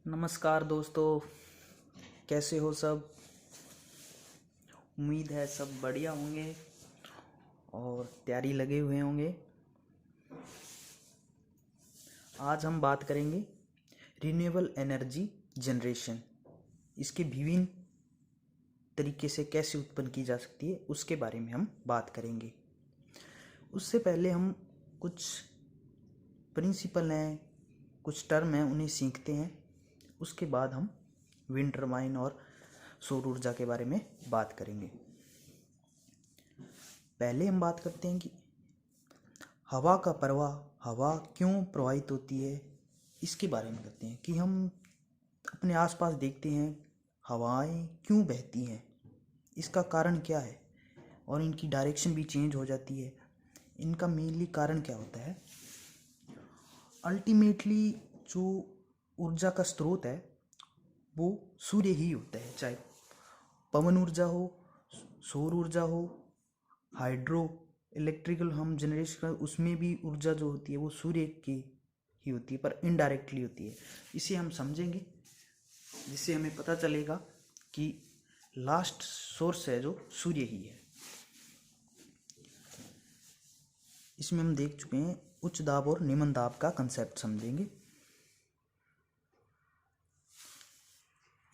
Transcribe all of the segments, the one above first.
नमस्कार दोस्तों, कैसे हो सब। उम्मीद है सब बढ़िया होंगे और तैयारी लगे हुए होंगे। आज हम बात करेंगे रिन्यूएबल एनर्जी जनरेशन। इसके विभिन्न तरीके से कैसे उत्पन्न की जा सकती है उसके बारे में हम बात करेंगे। उससे पहले हम कुछ प्रिंसिपल हैं, कुछ टर्म हैं, उन्हें सीखते हैं। उसके बाद हम विंड टर्बाइन और सौर ऊर्जा के बारे में बात करेंगे। पहले हम बात करते हैं कि हवा का प्रवाह, हवा क्यों प्रवाहित होती है, इसके बारे में करते हैं कि हम अपने आसपास देखते हैं हवाएं क्यों बहती हैं, इसका कारण क्या है और इनकी डायरेक्शन भी चेंज हो जाती है। इनका मेनली कारण क्या होता है। अल्टीमेटली जो ऊर्जा का स्रोत है वो सूर्य ही होता है, चाहे पवन ऊर्जा हो, सौर ऊर्जा हो, हाइड्रो इलेक्ट्रिकल हम जनरेशन कर उसमें भी ऊर्जा जो होती है वो सूर्य की ही होती है, पर इनडायरेक्टली होती है। इसे हम समझेंगे जिससे हमें पता चलेगा कि लास्ट सोर्स है जो सूर्य ही है। इसमें हम देख चुके हैं उच्च दाब और निम्न दाब का कंसेप्ट समझेंगे।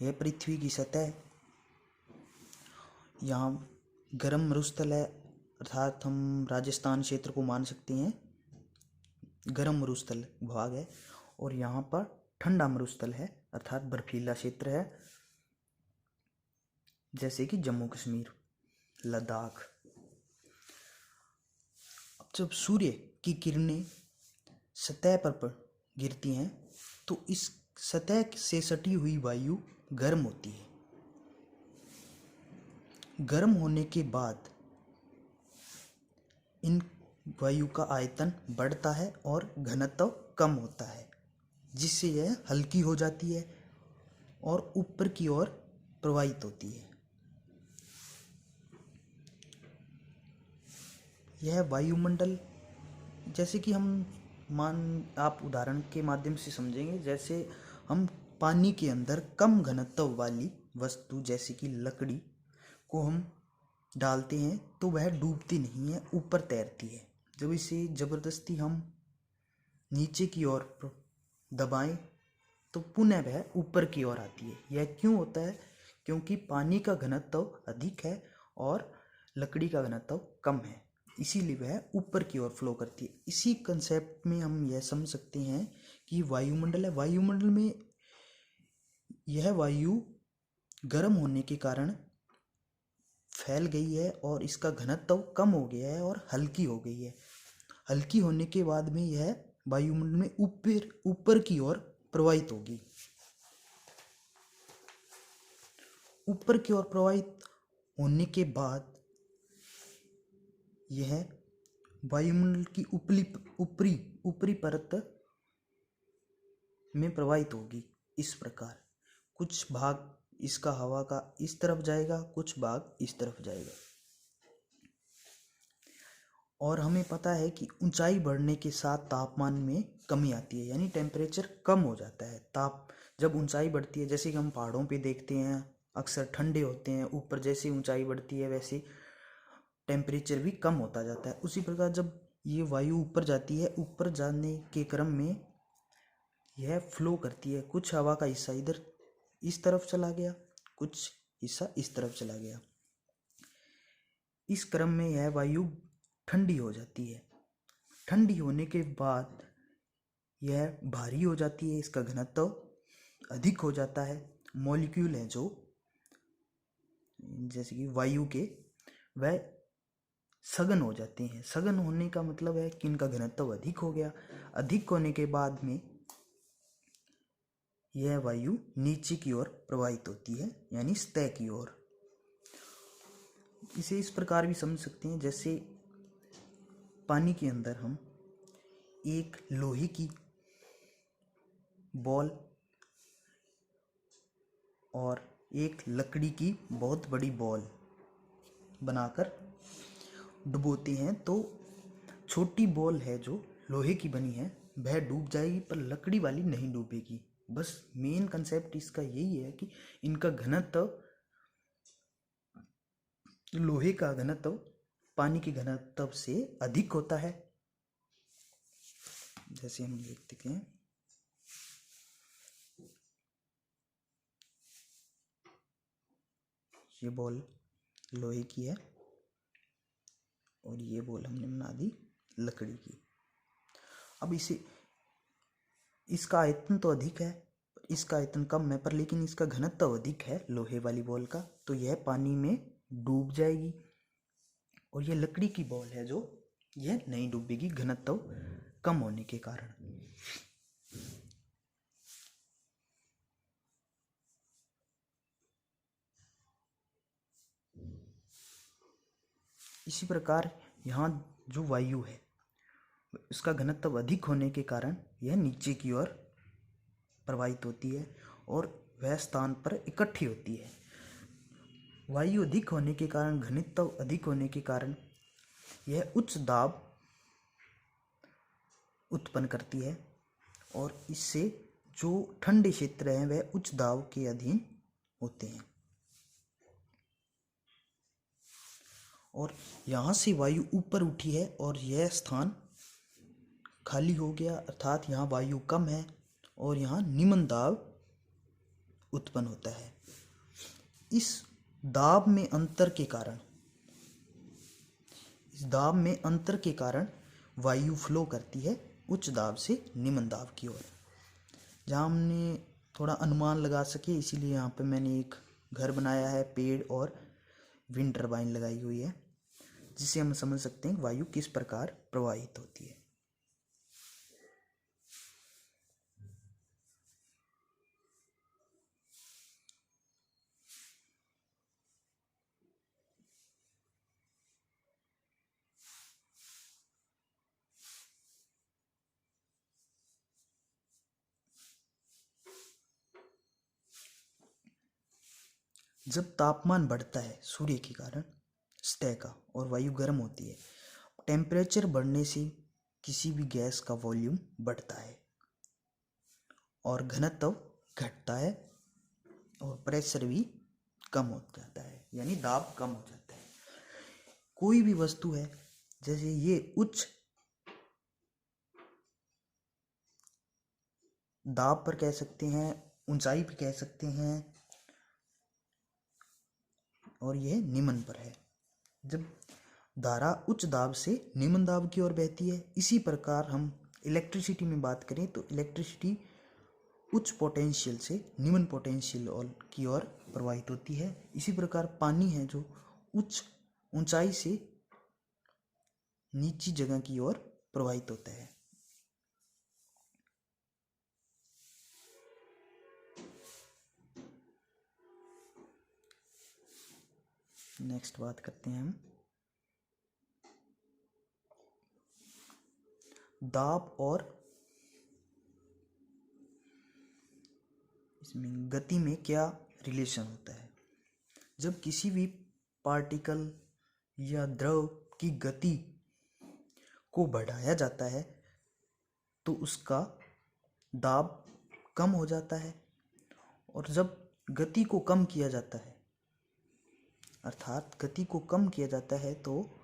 यह पृथ्वी की सतह, यहाँ गर्म मरुस्थल है, अर्थात हम राजस्थान क्षेत्र को मान सकते हैं गर्म मरुस्थल भाग है, और यहाँ पर ठंडा मरुस्थल है अर्थात बर्फीला क्षेत्र है, जैसे कि जम्मू कश्मीर, लद्दाख। अब जब सूर्य की किरणें सतह पर गिरती हैं तो इस सतह से सटी हुई वायु गर्म होती है। गर्म होने के बाद इन वायु का आयतन बढ़ता है और घनत्व कम होता है, जिससे यह हल्की हो जाती है और ऊपर की ओर प्रवाहित होती है। यह वायुमंडल, जैसे कि आप उदाहरण के माध्यम से समझेंगे, जैसे हम पानी के अंदर कम घनत्व वाली वस्तु जैसे कि लकड़ी को हम डालते हैं तो वह डूबती नहीं है, ऊपर तैरती है। जब इसे जबरदस्ती हम नीचे की ओर दबाएं तो पुनः वह ऊपर की ओर आती है। यह क्यों होता है? क्योंकि पानी का घनत्व अधिक है और लकड़ी का घनत्व कम है, इसीलिए वह ऊपर की ओर फ्लो करती है। इसी कंसेप्ट में हम यह समझ सकते हैं कि वायुमंडल है, वायुमंडल में यह वायु गर्म होने के कारण फैल गई है और इसका घनत्व कम हो गया है और हल्की हो गई है। हल्की होने के बाद में यह वायुमंडल में ऊपर की ओर प्रवाहित होगी। ऊपर की ओर प्रवाहित होने के बाद यह वायुमंडल की ऊपरी परत में प्रवाहित होगी। इस प्रकार कुछ भाग इसका हवा का इस तरफ जाएगा, कुछ भाग इस तरफ जाएगा। और हमें पता है कि ऊंचाई बढ़ने के साथ तापमान में कमी आती है, यानी टेम्परेचर कम हो जाता है। जब ऊंचाई बढ़ती है, जैसे कि हम पहाड़ों पे देखते हैं अक्सर ठंडे होते हैं, ऊपर जैसे ऊंचाई बढ़ती है वैसे टेम्परेचर भी कम होता जाता है। उसी प्रकार जब ये वायु ऊपर जाती है, ऊपर जाने के क्रम में यह फ्लो करती है। कुछ हवा का हिस्सा इधर इस तरफ चला गया, कुछ हिस्सा इस तरफ चला गया। इस क्रम में यह वायु ठंडी हो जाती है। ठंडी होने के बाद यह भारी हो जाती है, इसका घनत्व अधिक हो जाता है। मॉलिक्यूल हैं जो जैसे कि वायु के, वह सघन हो जाते हैं। सघन होने का मतलब है कि इनका घनत्व अधिक हो गया। अधिक होने के बाद में यह वायु नीचे की ओर प्रवाहित होती है, यानी सतह की ओर। इसे इस प्रकार भी समझ सकते हैं, जैसे पानी के अंदर हम एक लोहे की बॉल और एक लकड़ी की बहुत बड़ी बॉल बनाकर डुबोते हैं, तो छोटी बॉल है जो लोहे की बनी है वह डूब जाएगी, पर लकड़ी वाली नहीं डूबेगी। बस मेन कंसेप्ट इसका यही है कि इनका घनत्व, लोहे का घनत्व पानी के घनत्व से अधिक होता है। जैसे हम देखते हैं, ये बॉल लोहे की है और ये बॉल हमने बना दी लकड़ी की। अब इसका आयतन तो अधिक है, इसका आयतन कम है, पर लेकिन इसका घनत्व अधिक है लोहे वाली बॉल का, तो यह पानी में डूब जाएगी। और यह लकड़ी की बॉल है जो यह नहीं डूबेगी घनत्व कम होने के कारण। इसी प्रकार यहाँ जो वायु है उसका घनत्व अधिक होने के कारण यह नीचे की ओर प्रवाहित होती है और वह स्थान पर इकट्ठी होती है। वायु अधिक होने के कारण, घनत्व अधिक होने के कारण यह उच्च दाब उत्पन्न करती है और इससे जो ठंडे क्षेत्र हैं वह उच्च दाब के अधीन होते हैं। और यहाँ से वायु ऊपर उठी है और यह स्थान खाली हो गया, अर्थात यहाँ वायु कम है और यहाँ निम्न दाब उत्पन्न होता है। इस दाब में अंतर के कारण वायु फ्लो करती है उच्च दाब से निम्न दाब की ओर। जहाँ हमने थोड़ा अनुमान लगा सके इसीलिए यहाँ पे मैंने एक घर बनाया है, पेड़ और विंड टर्बाइन लगाई हुई है, जिससे हम समझ सकते हैं वायु किस प्रकार प्रवाहित होती है। जब तापमान बढ़ता है सूर्य के कारण सतह का और वायु गर्म होती है, टेम्परेचर बढ़ने से किसी भी गैस का वॉल्यूम बढ़ता है और घनत्व घटता है और प्रेशर भी कम हो जाता है, यानी दाब कम हो जाता है। कोई भी वस्तु है, जैसे ये उच्च दाब पर कह सकते हैं, ऊंचाई पर कह सकते हैं, और यह निम्न पर है। जब धारा उच्च दाब से निम्न दाब की ओर बहती है, इसी प्रकार हम इलेक्ट्रिसिटी में बात करें तो इलेक्ट्रिसिटी उच्च पोटेंशियल से निम्न पोटेंशियल की ओर प्रवाहित होती है। इसी प्रकार पानी है जो उच्च ऊंचाई से नीची जगह की ओर प्रवाहित होता है। नेक्स्ट बात करते हैं हम दाब और इसमें गति में क्या रिलेशन होता है। जब किसी भी पार्टिकल या द्रव की गति को बढ़ाया जाता है तो उसका दाब कम हो जाता है, और जब गति को कम किया जाता है, अर्थात गति को कम किया जाता है, तो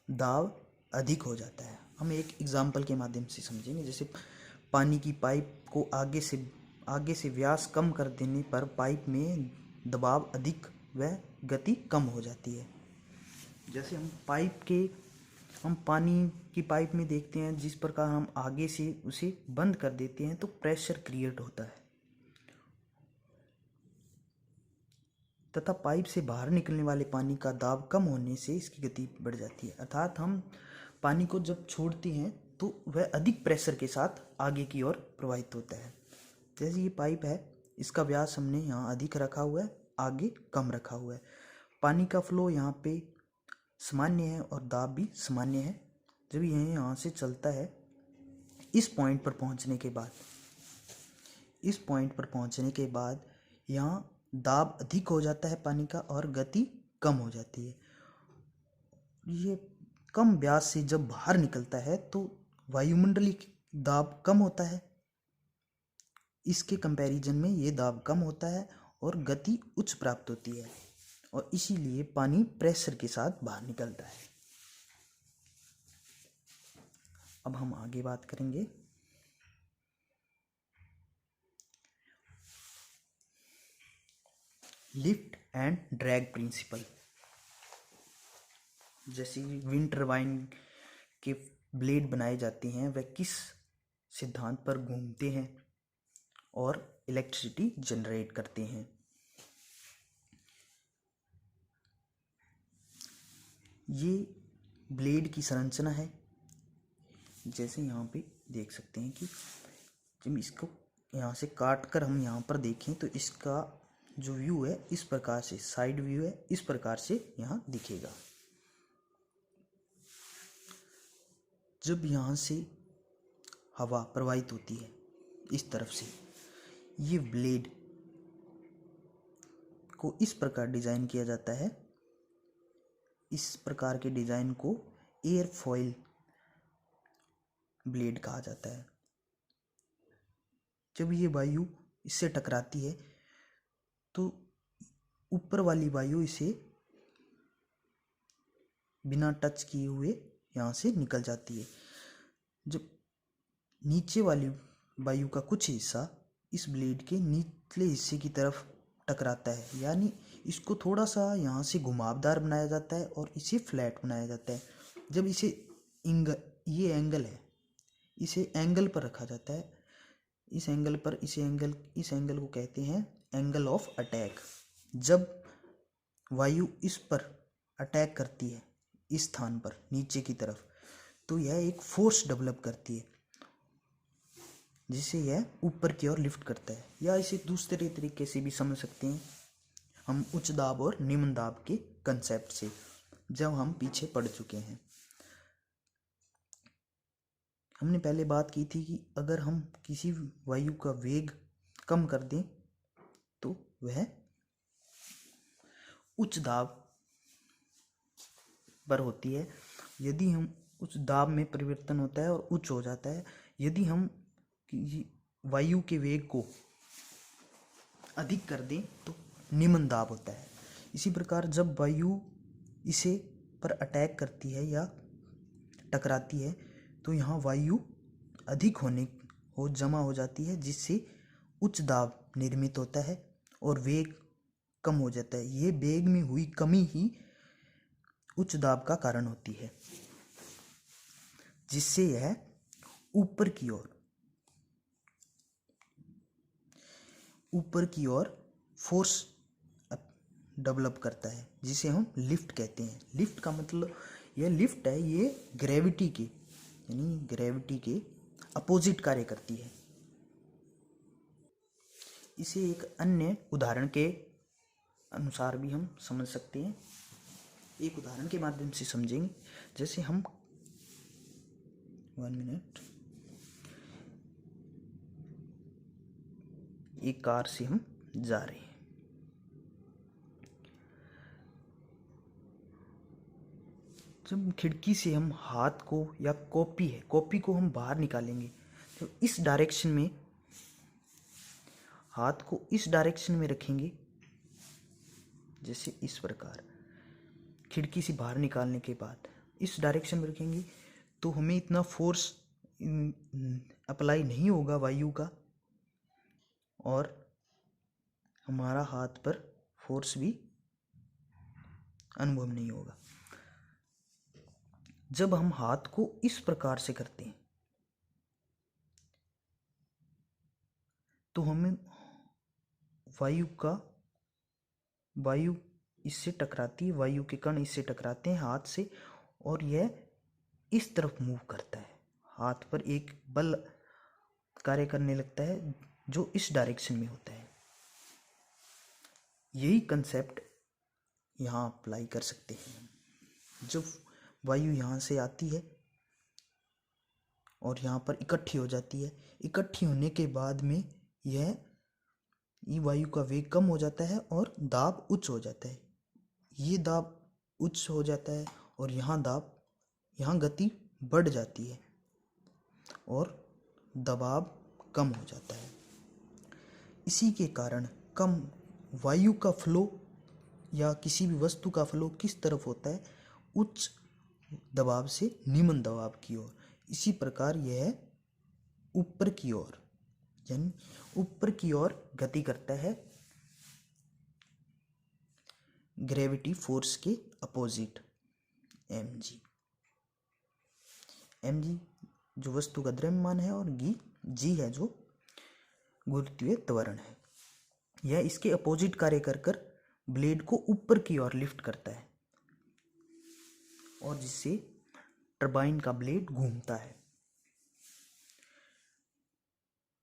दाब अधिक हो जाता है। हम एक एग्जाम्पल के माध्यम से समझेंगे। जैसे पानी की पाइप को आगे से व्यास कम कर देने पर पाइप में दबाव अधिक व गति कम हो जाती है। जैसे हम पानी की पाइप में देखते हैं, जिस प्रकार हम आगे से उसे बंद कर देते हैं तो प्रेशर क्रिएट होता है तथा पाइप से बाहर निकलने वाले पानी का दाब कम होने से इसकी गति बढ़ जाती है। अर्थात हम पानी को जब छोड़ते हैं तो वह अधिक प्रेशर के साथ आगे की ओर प्रवाहित होता है। जैसे ये पाइप है, इसका व्यास हमने यहाँ अधिक रखा हुआ है, आगे कम रखा हुआ है। पानी का फ्लो यहाँ पे सामान्य है और दाब भी सामान्य है। जब यह यहाँ से चलता है, इस पॉइंट पर पहुँचने के बाद यहाँ दाब अधिक हो जाता है पानी का और गति कम हो जाती है। ये कम व्यास से जब बाहर निकलता है तो वायुमंडलीय दाब कम होता है इसके कंपैरिजन में ये दाब कम होता है और गति उच्च प्राप्त होती है और इसीलिए पानी प्रेशर के साथ बाहर निकलता है। अब हम आगे बात करेंगे लिफ्ट एंड ड्रैग प्रिंसिपल। जैसे विंड टरबाइन के ब्लेड बनाए जाते हैं वह किस सिद्धांत पर घूमते हैं और इलेक्ट्रिसिटी जनरेट करते हैं। ये ब्लेड की संरचना है। जैसे यहाँ पे देख सकते हैं कि जब इसको यहाँ से काट कर हम यहाँ पर देखें तो इसका जो व्यू है इस प्रकार से, साइड व्यू है इस प्रकार से यहाँ दिखेगा। जब यहाँ से हवा प्रवाहित होती है इस तरफ से, ये ब्लेड को इस प्रकार डिजाइन किया जाता है। इस प्रकार के डिजाइन को एयर फॉइल ब्लेड कहा जाता है। जब ये वायु इससे टकराती है तो ऊपर वाली वायु इसे बिना टच किए हुए यहाँ से निकल जाती है। जब नीचे वाली वायु का कुछ हिस्सा इस ब्लेड के निचले हिस्से की तरफ टकराता है, यानी इसको थोड़ा सा यहाँ से घुमावदार बनाया जाता है और इसे फ्लैट बनाया जाता है। जब इसे ये एंगल है, इसे एंगल पर रखा जाता है। इस एंगल पर इस एंगल को कहते हैं एंगल ऑफ अटैक। जब वायु इस पर अटैक करती है इस स्थान पर नीचे की तरफ, तो यह एक फोर्स डेवलप करती है जिसे यह ऊपर की ओर लिफ्ट करता है। या इसे दूसरे तरीके से भी समझ सकते हैं हम उच्च दाब और निम्न दाब के कंसेप्ट से, जब हम पीछे पढ़ चुके हैं। हमने पहले बात की थी कि अगर हम किसी वायु का वेग कम कर दें तो वह उच्च दाब पर होती है। यदि हम उच्च दाब में परिवर्तन होता है और उच्च हो जाता है। यदि हम वायु के वेग को अधिक कर दें तो निम्न दाब होता है। इसी प्रकार जब वायु इसे पर अटैक करती है या टकराती है तो यहाँ वायु अधिक जमा हो जाती है, जिससे उच्च दाब निर्मित होता है और वेग कम हो जाता है। ये वेग में हुई कमी ही उच्च दाब का कारण होती है, जिससे यह ऊपर की ओर फोर्स डेवलप करता है, जिसे हम लिफ्ट कहते हैं। लिफ्ट का मतलब यह लिफ्ट है, ये ग्रेविटी के अपोजिट कार्य करती है। इसे एक अन्य उदाहरण के अनुसार भी हम समझ सकते हैं। एक उदाहरण के माध्यम से समझेंगे। जैसे हम 1 मिनट, एक कार से हम जा रहे हैं। जब खिड़की से हम हाथ को या कॉपी को हम बाहर निकालेंगे तो इस डायरेक्शन में, हाथ को इस डायरेक्शन में रखेंगे, जैसे इस प्रकार खिड़की से बाहर निकालने के बाद इस डायरेक्शन में रखेंगे तो हमें इतना फोर्स अप्लाई नहीं होगा वायु का और हमारा हाथ पर फोर्स भी अनुभव नहीं होगा। जब हम हाथ को इस प्रकार से करते हैं तो हमें वायु इससे टकराती है, वायु के कण इससे टकराते हैं हाथ से और यह इस तरफ मूव करता है। हाथ पर एक बल कार्य करने लगता है जो इस डायरेक्शन में होता है। यही कंसेप्ट यहाँ अप्लाई कर सकते हैं। जब वायु यहाँ से आती है और यहाँ पर इकट्ठी हो जाती है, इकट्ठी होने के बाद में यह वायु का वेग कम हो जाता है और दाब उच्च हो जाता है। ये दाब उच्च हो जाता है और यहाँ गति बढ़ जाती है और दबाव कम हो जाता है। इसी के कारण कम वायु का फ्लो या किसी भी वस्तु का फ्लो किस तरफ होता है, उच्च दबाव से निम्न दबाव की ओर। इसी प्रकार यह ऊपर की ओर यानी ऊपर की ओर गति करता है ग्रेविटी फोर्स के अपोजिट mg। mg जो वस्तु का द्रव्यमान है और g है जो गुरुत्वीय त्वरण है। यह इसके अपोजिट कार्य कर कर ब्लेड को ऊपर की ओर लिफ्ट करता है और जिससे टरबाइन का ब्लेड घूमता है।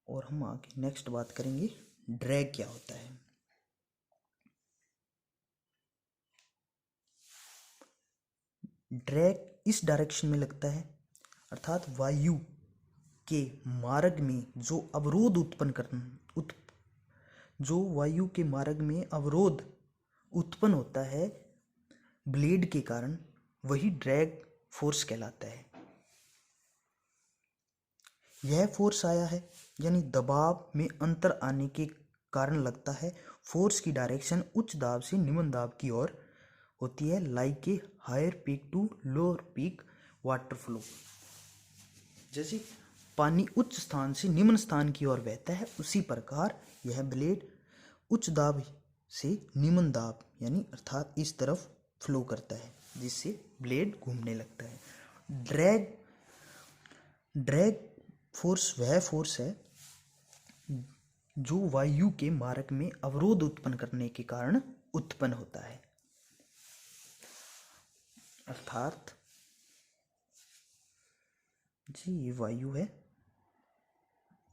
और हम आगे नेक्स्ट बात करेंगे ड्रैग क्या होता है। ड्रैग इस डायरेक्शन में लगता है, अर्थात वायु के मार्ग में जो अवरोध वायु के मार्ग में अवरोध उत्पन्न होता है ब्लेड के कारण, वही ड्रैग फोर्स कहलाता है। यह फोर्स आया है यानी दबाव में अंतर आने के कारण लगता है। फोर्स की डायरेक्शन उच्च दाब से निम्न दाब की ओर होती है, like a higher peak to lower peak water flow. जैसे पानी उच्च स्थान से निम्न स्थान की ओर बहता है, उसी प्रकार यह ब्लेड उच्च दाब से निम्न दाब यानी अर्थात इस तरफ फ्लो करता है, जिससे ब्लेड घूमने लगता है। ड्रैग फोर्स वह फोर्स है जो वायु के मार्ग में अवरोध उत्पन्न करने के कारण उत्पन्न होता है। अर्थात जी ये वायु है,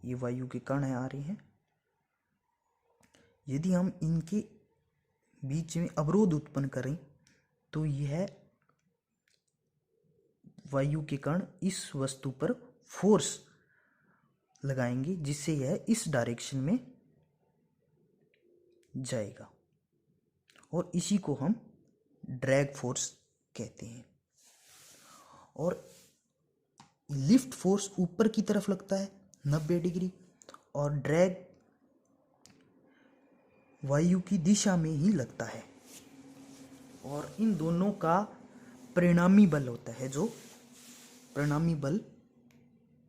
ये वायु के कण आ रहे हैं। यदि हम इनके बीच में अवरोध उत्पन्न करें तो यह वायु के कण इस वस्तु पर फोर्स लगाएंगे, जिससे यह इस डायरेक्शन में जाएगा और इसी को हम ड्रैग फोर्स कहते हैं। और लिफ्ट फोर्स ऊपर की तरफ लगता है 90 डिग्री और ड्रैग वायु की दिशा में ही लगता है। और इन दोनों का परिणामी बल होता है, जो परिणामी बल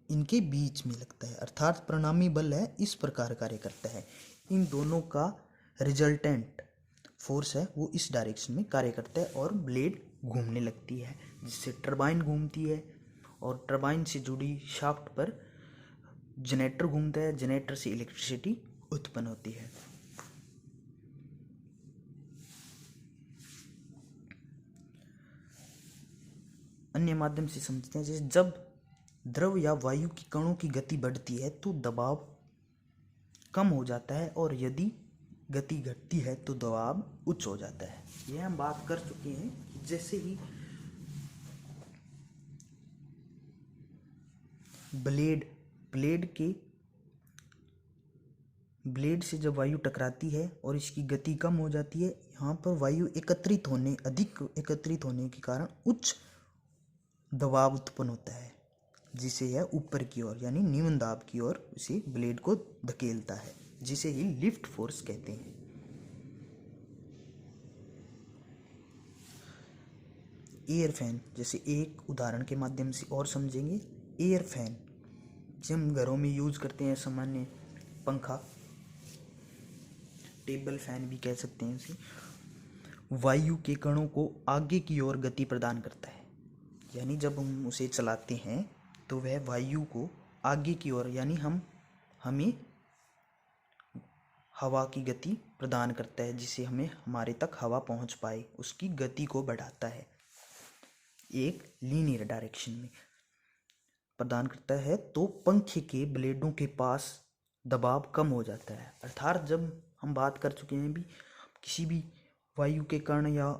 इनके बीच में लगता है। अर्थात परिणामी बल है इस प्रकार कार्य करता है, इन दोनों का रिजल्टेंट फोर्स है वो इस डायरेक्शन में कार्य करता है और ब्लेड घूमने लगती है, जिससे टरबाइन घूमती है और टरबाइन से जुड़ी शाफ्ट पर जनरेटर घूमता है, जनरेटर से इलेक्ट्रिसिटी उत्पन्न होती है। अन्य माध्यम से समझते हैं, जैसे जब द्रव या वायु की कणों की गति बढ़ती है तो दबाव कम हो जाता है और यदि गति घटती है तो दबाव उच्च हो जाता है। यह हम बात कर चुके हैं। जैसे ही ब्लेड से जब वायु टकराती है और इसकी गति कम हो जाती है, यहाँ पर वायु अधिक एकत्रित होने के कारण उच्च दबाव उत्पन्न होता है, जिसे यह ऊपर की ओर यानी निम्न दाब की ओर इसे ब्लेड को धकेलता है, जिसे ही लिफ्ट फोर्स कहते हैं। एयर फैन, जैसे एक उदाहरण के माध्यम से और समझेंगे। एयर फैन जो हम घरों में यूज करते हैं, सामान्य पंखा, टेबल फैन भी कह सकते हैं इसे, वायु के कणों को आगे की ओर गति प्रदान करता है। यानी जब हम उसे चलाते हैं तो वह वायु को आगे की ओर यानी हमें हवा की गति प्रदान करता है, जिससे हमें हमारे तक हवा पहुंच पाए, उसकी गति को बढ़ाता है, एक लीनियर डायरेक्शन में प्रदान करता है। तो पंखे के ब्लेडों के पास दबाव कम हो जाता है। अर्थात जब हम बात कर चुके हैं भी, किसी भी वायु के कण या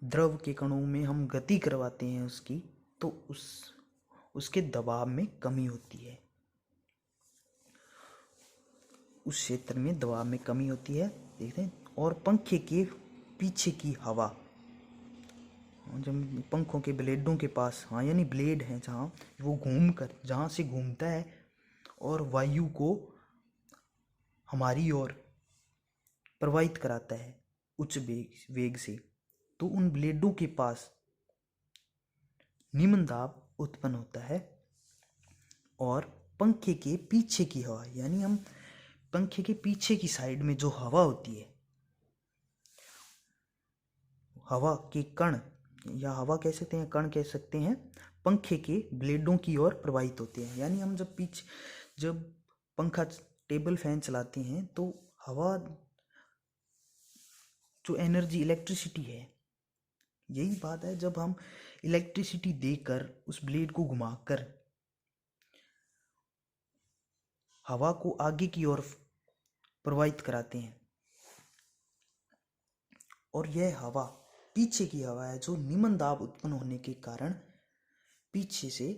द्रव के कणों में हम गति करवाते हैं उसकी, तो उसके दबाव में कमी होती है, उस क्षेत्र में दबाव में कमी होती है। देखते हैं। और पंखे के पीछे की हवा, जब पंखों के ब्लेडों के पास यानी ब्लेड है जहाँ वो जहाँ से घूमता है और वायु को हमारी ओर प्रवाहित कराता है उच्च वेग से, तो उन ब्लेडों के पास निम्न दाब उत्पन्न होता है और पंखे के पीछे की हवा, यानी हम पंखे के पीछे की साइड में जो हवा होती है, हवा के कण या हवा कह सकते हैं, कण कह सकते हैं, पंखे के ब्लेडों की ओर प्रवाहित होते हैं। यानी हम जब पंखा टेबल फैन चलाते हैं तो हवा जो एनर्जी इलेक्ट्रिसिटी है, यही बात है, जब हम इलेक्ट्रिसिटी देकर उस ब्लेड को घुमाकर हवा को आगे की ओर प्रवाहित कराते हैं और यह हवा पीछे की हवा है जो निम्न दाब उत्पन्न होने के कारण पीछे से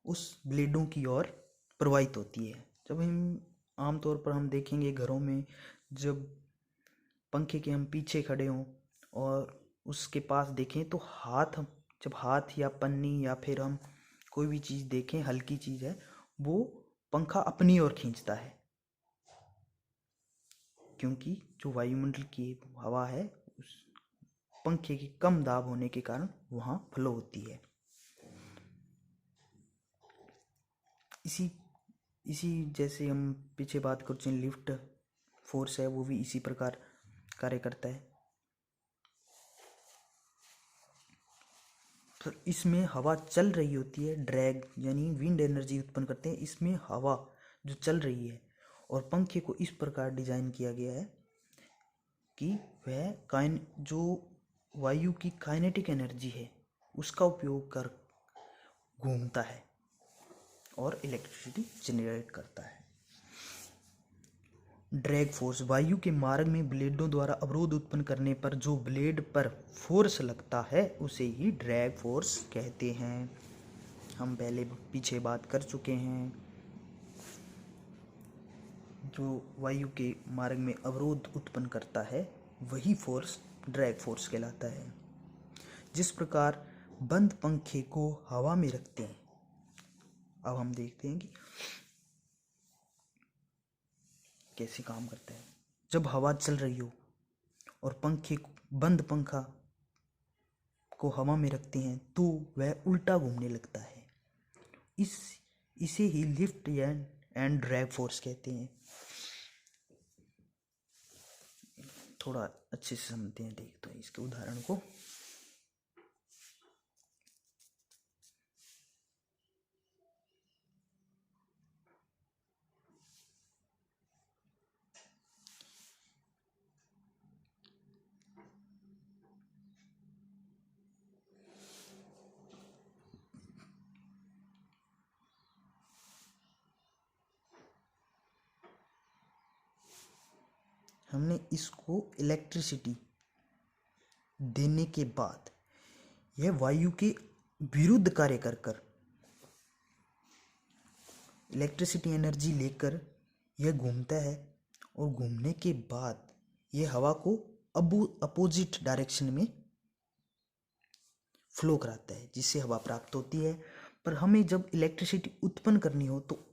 उस ब्लेडों की ओर प्रवाहित होती है। जब हम आमतौर पर हम देखेंगे घरों में, जब पंखे के हम पीछे खड़े हों और उसके पास देखें तो जब हाथ या पन्नी या फिर हम कोई भी चीज़ देखें, हल्की चीज़ है, वो पंखा अपनी ओर खींचता है, क्योंकि जो वायुमंडल की हवा है उस पंखे की कम दाब होने के कारण वहाँ फ्लो होती है। इसी जैसे हम पीछे बात करते हैं, लिफ्ट फोर्स है, वो भी इसी प्रकार कार्य करता है। तो इसमें हवा चल रही होती है, ड्रैग यानी विंड एनर्जी उत्पन्न करते हैं। इसमें हवा जो चल रही है और पंखे को इस प्रकार डिजाइन किया गया है कि वह जो वायु की काइनेटिक एनर्जी है उसका उपयोग कर घूमता है और इलेक्ट्रिसिटी जनरेट करता है। ड्रैग फोर्स, वायु के मार्ग में ब्लेडों द्वारा अवरोध उत्पन्न करने पर जो ब्लेड पर फोर्स लगता है उसे ही ड्रैग फोर्स कहते हैं। हम पीछे बात कर चुके हैं, जो वायु के मार्ग में अवरोध उत्पन्न करता है वही फोर्स ड्रैग फोर्स कहलाता है। जिस प्रकार बंद पंखे को हवा में रखते हैं, अब हम देखते हैं कि कैसे काम करता है। जब हवा चल रही हो और बंद पंखा को हवा में रखते हैं तो वह उल्टा घूमने लगता है। इसे ही लिफ्ट एंड ड्रैग फोर्स कहते हैं। थोड़ा अच्छे से समझते हैं, देखते हैं इसके उदाहरण को। हमने इसको इलेक्ट्रिसिटी देने के बाद यह वायु के विरुद्ध कार्य कर इलेक्ट्रिसिटी एनर्जी लेकर यह घूमता है और घूमने के बाद यह हवा को अपोजिट डायरेक्शन में फ्लो कराता है, जिससे हवा प्राप्त होती है। पर हमें जब इलेक्ट्रिसिटी उत्पन्न करनी हो तो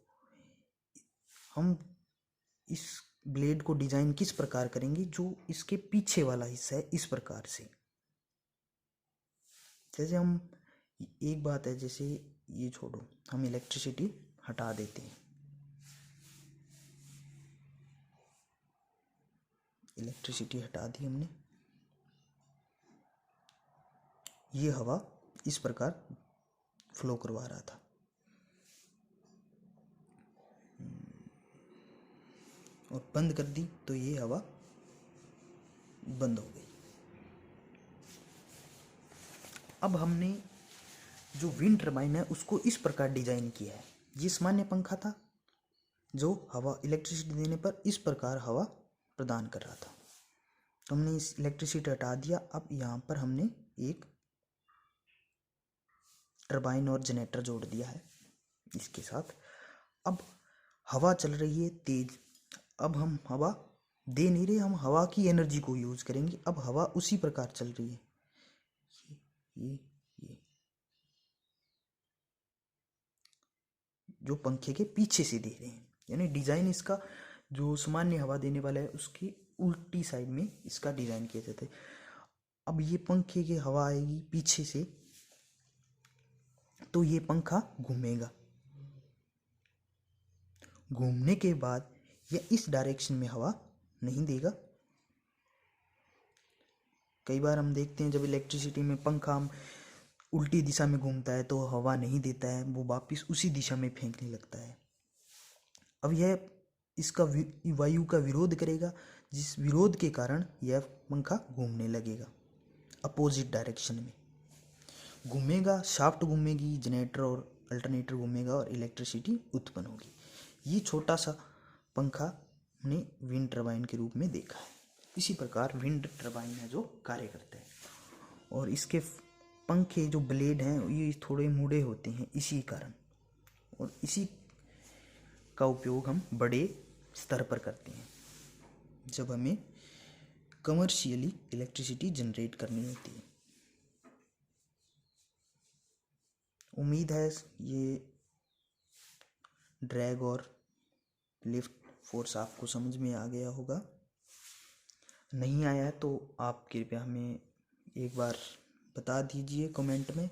हम इस ब्लेड को डिजाइन किस प्रकार करेंगे, जो इसके पीछे वाला हिस्सा है, इस प्रकार से। जैसे हम एक बात है, जैसे ये छोड़ो, हम इलेक्ट्रिसिटी हटा देते हैं, इलेक्ट्रिसिटी हटा दी हमने, ये हवा इस प्रकार फ्लो करवा रहा था और बंद कर दी तो ये हवा बंद हो गई। अब हमने जो विंड टर्बाइन है उसको इस प्रकार डिजाइन किया है। ये सामान्य पंखा था जो हवा इलेक्ट्रिसिटी देने पर इस प्रकार हवा प्रदान कर रहा था, तो हमने इस इलेक्ट्रिसिटी हटा दिया। अब यहाँ पर हमने एक टर्बाइन और जनरेटर जोड़ दिया है इसके साथ। अब हवा चल रही है तेज, अब हम हवा दे नहीं रहे, हम हवा की एनर्जी को यूज करेंगे। अब हवा उसी प्रकार चल रही है, ये जो पंखे के पीछे से दे रहे हैं, यानी डिजाइन इसका जो सामान्य हवा देने वाला है उसकी उल्टी साइड में इसका डिजाइन किया जाता है। अब ये पंखे की हवा आएगी पीछे से, तो ये पंखा घूमेगा। घूमने के बाद यह इस डायरेक्शन में हवा नहीं देगा। कई बार हम देखते हैं जब इलेक्ट्रिसिटी में पंखा हम उल्टी दिशा में घूमता है तो हवा नहीं देता है, वो वापस उसी दिशा में फेंकने लगता है। अब यह इसका वायु का विरोध करेगा, जिस विरोध के कारण यह पंखा घूमने लगेगा अपोजिट डायरेक्शन में घूमेगा। शाफ्ट घूमेगी, जनरेटर और अल्टरनेटर घूमेगा और इलेक्ट्रिसिटी उत्पन्न होगी। ये छोटा सा पंखा हमने विंड टरबाइन के रूप में देखा है। इसी प्रकार विंड टरबाइन है जो कार्य करता है, और इसके पंखे जो ब्लेड हैं ये थोड़े मुड़े होते हैं इसी कारण, और इसी का उपयोग हम बड़े स्तर पर करते हैं जब हमें कमर्शियली इलेक्ट्रिसिटी जनरेट करनी होती है। उम्मीद है ये ड्रैग और लिफ्ट फोर्स आपको समझ में आ गया होगा। नहीं आया है तो आप कृपया हमें एक बार बता दीजिए कमेंट में,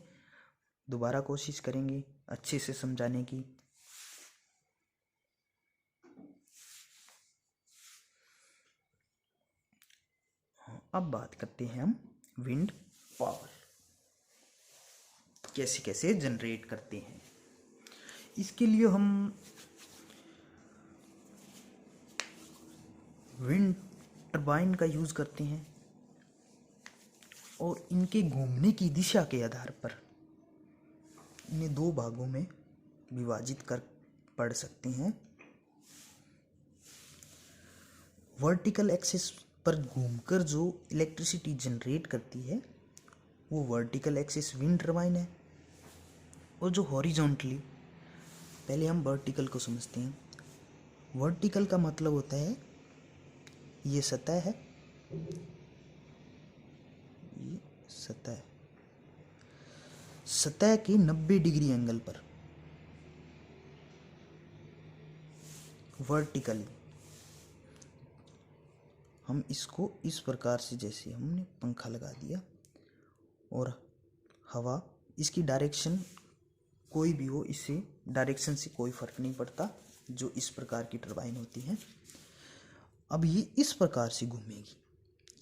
दोबारा कोशिश करेंगे अच्छे से समझाने की। अब बात करते हैं हम विंड पावर कैसे कैसे जनरेट करते हैं। इसके लिए हम विंड टरबाइन का यूज़ करते हैं और इनके घूमने की दिशा के आधार पर इन्हें दो भागों में विभाजित कर पढ़ सकते हैं। वर्टिकल एक्सिस पर घूमकर जो इलेक्ट्रिसिटी जनरेट करती है वो वर्टिकल एक्सिस विंड टरबाइन है, और जो हॉरिजॉन्टली, पहले हम वर्टिकल को समझते हैं। वर्टिकल का मतलब होता है ये सतह है, ये सतह, सतह के 90 डिग्री एंगल पर वर्टिकली हम इसको इस प्रकार से, जैसे हमने पंखा लगा दिया और हवा, इसकी डायरेक्शन कोई भी हो, इससे डायरेक्शन से कोई फर्क नहीं पड़ता जो इस प्रकार की टरबाइन होती है। अब ये इस प्रकार से घूमेगी,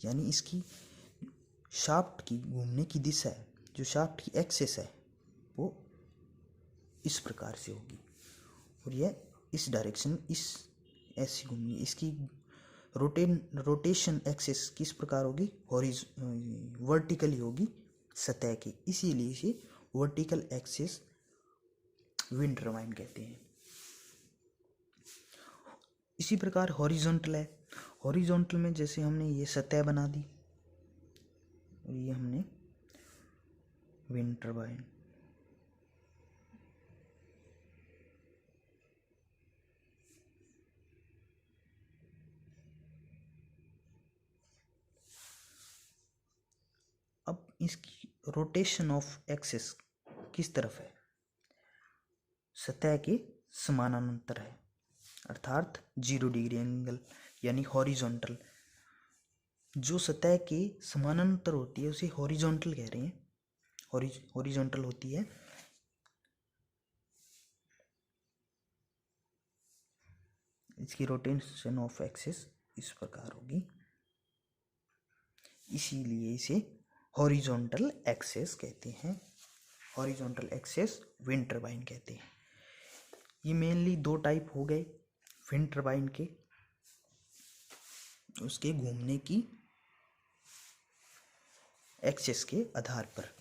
यानी इसकी शाफ्ट की घूमने की दिशा है, जो शाफ्ट की एक्सिस है वो इस प्रकार से होगी, और यह इस डायरेक्शन इस ऐसी घूमेगी। इसकी रोटेशन एक्सिस किस प्रकार होगी, वर्टिकली होगी सतह की, इसीलिए इसे वर्टिकल एक्सिस विंड टरबाइन कहते हैं। इसी प्रकार हॉरिजॉन्टल है। हॉरिजॉन्टल में जैसे हमने ये सतह बना दी और ये हमने विंड टरबाइन, अब इसकी रोटेशन ऑफ एक्सिस किस तरफ है, सतह के समानांतर है, अर्थात 0 डिग्री एंगल, यानी हॉरिजॉन्टल। जो सतह के समानांतर होती है उसे हॉरिजॉन्टल कह रहे हैं, हॉरिजॉन्टल होती है। इसकी रोटेशन ऑफ एक्सिस इस प्रकार होगी, इसीलिए इसे हॉरिजॉन्टल एक्सिस कहते हैं, हॉरिजॉन्टल एक्सिस विंड टरबाइन कहते हैं। ये मेनली दो टाइप हो गए विंड टरबाइन के, उसके घूमने की एक्सिस के आधार पर।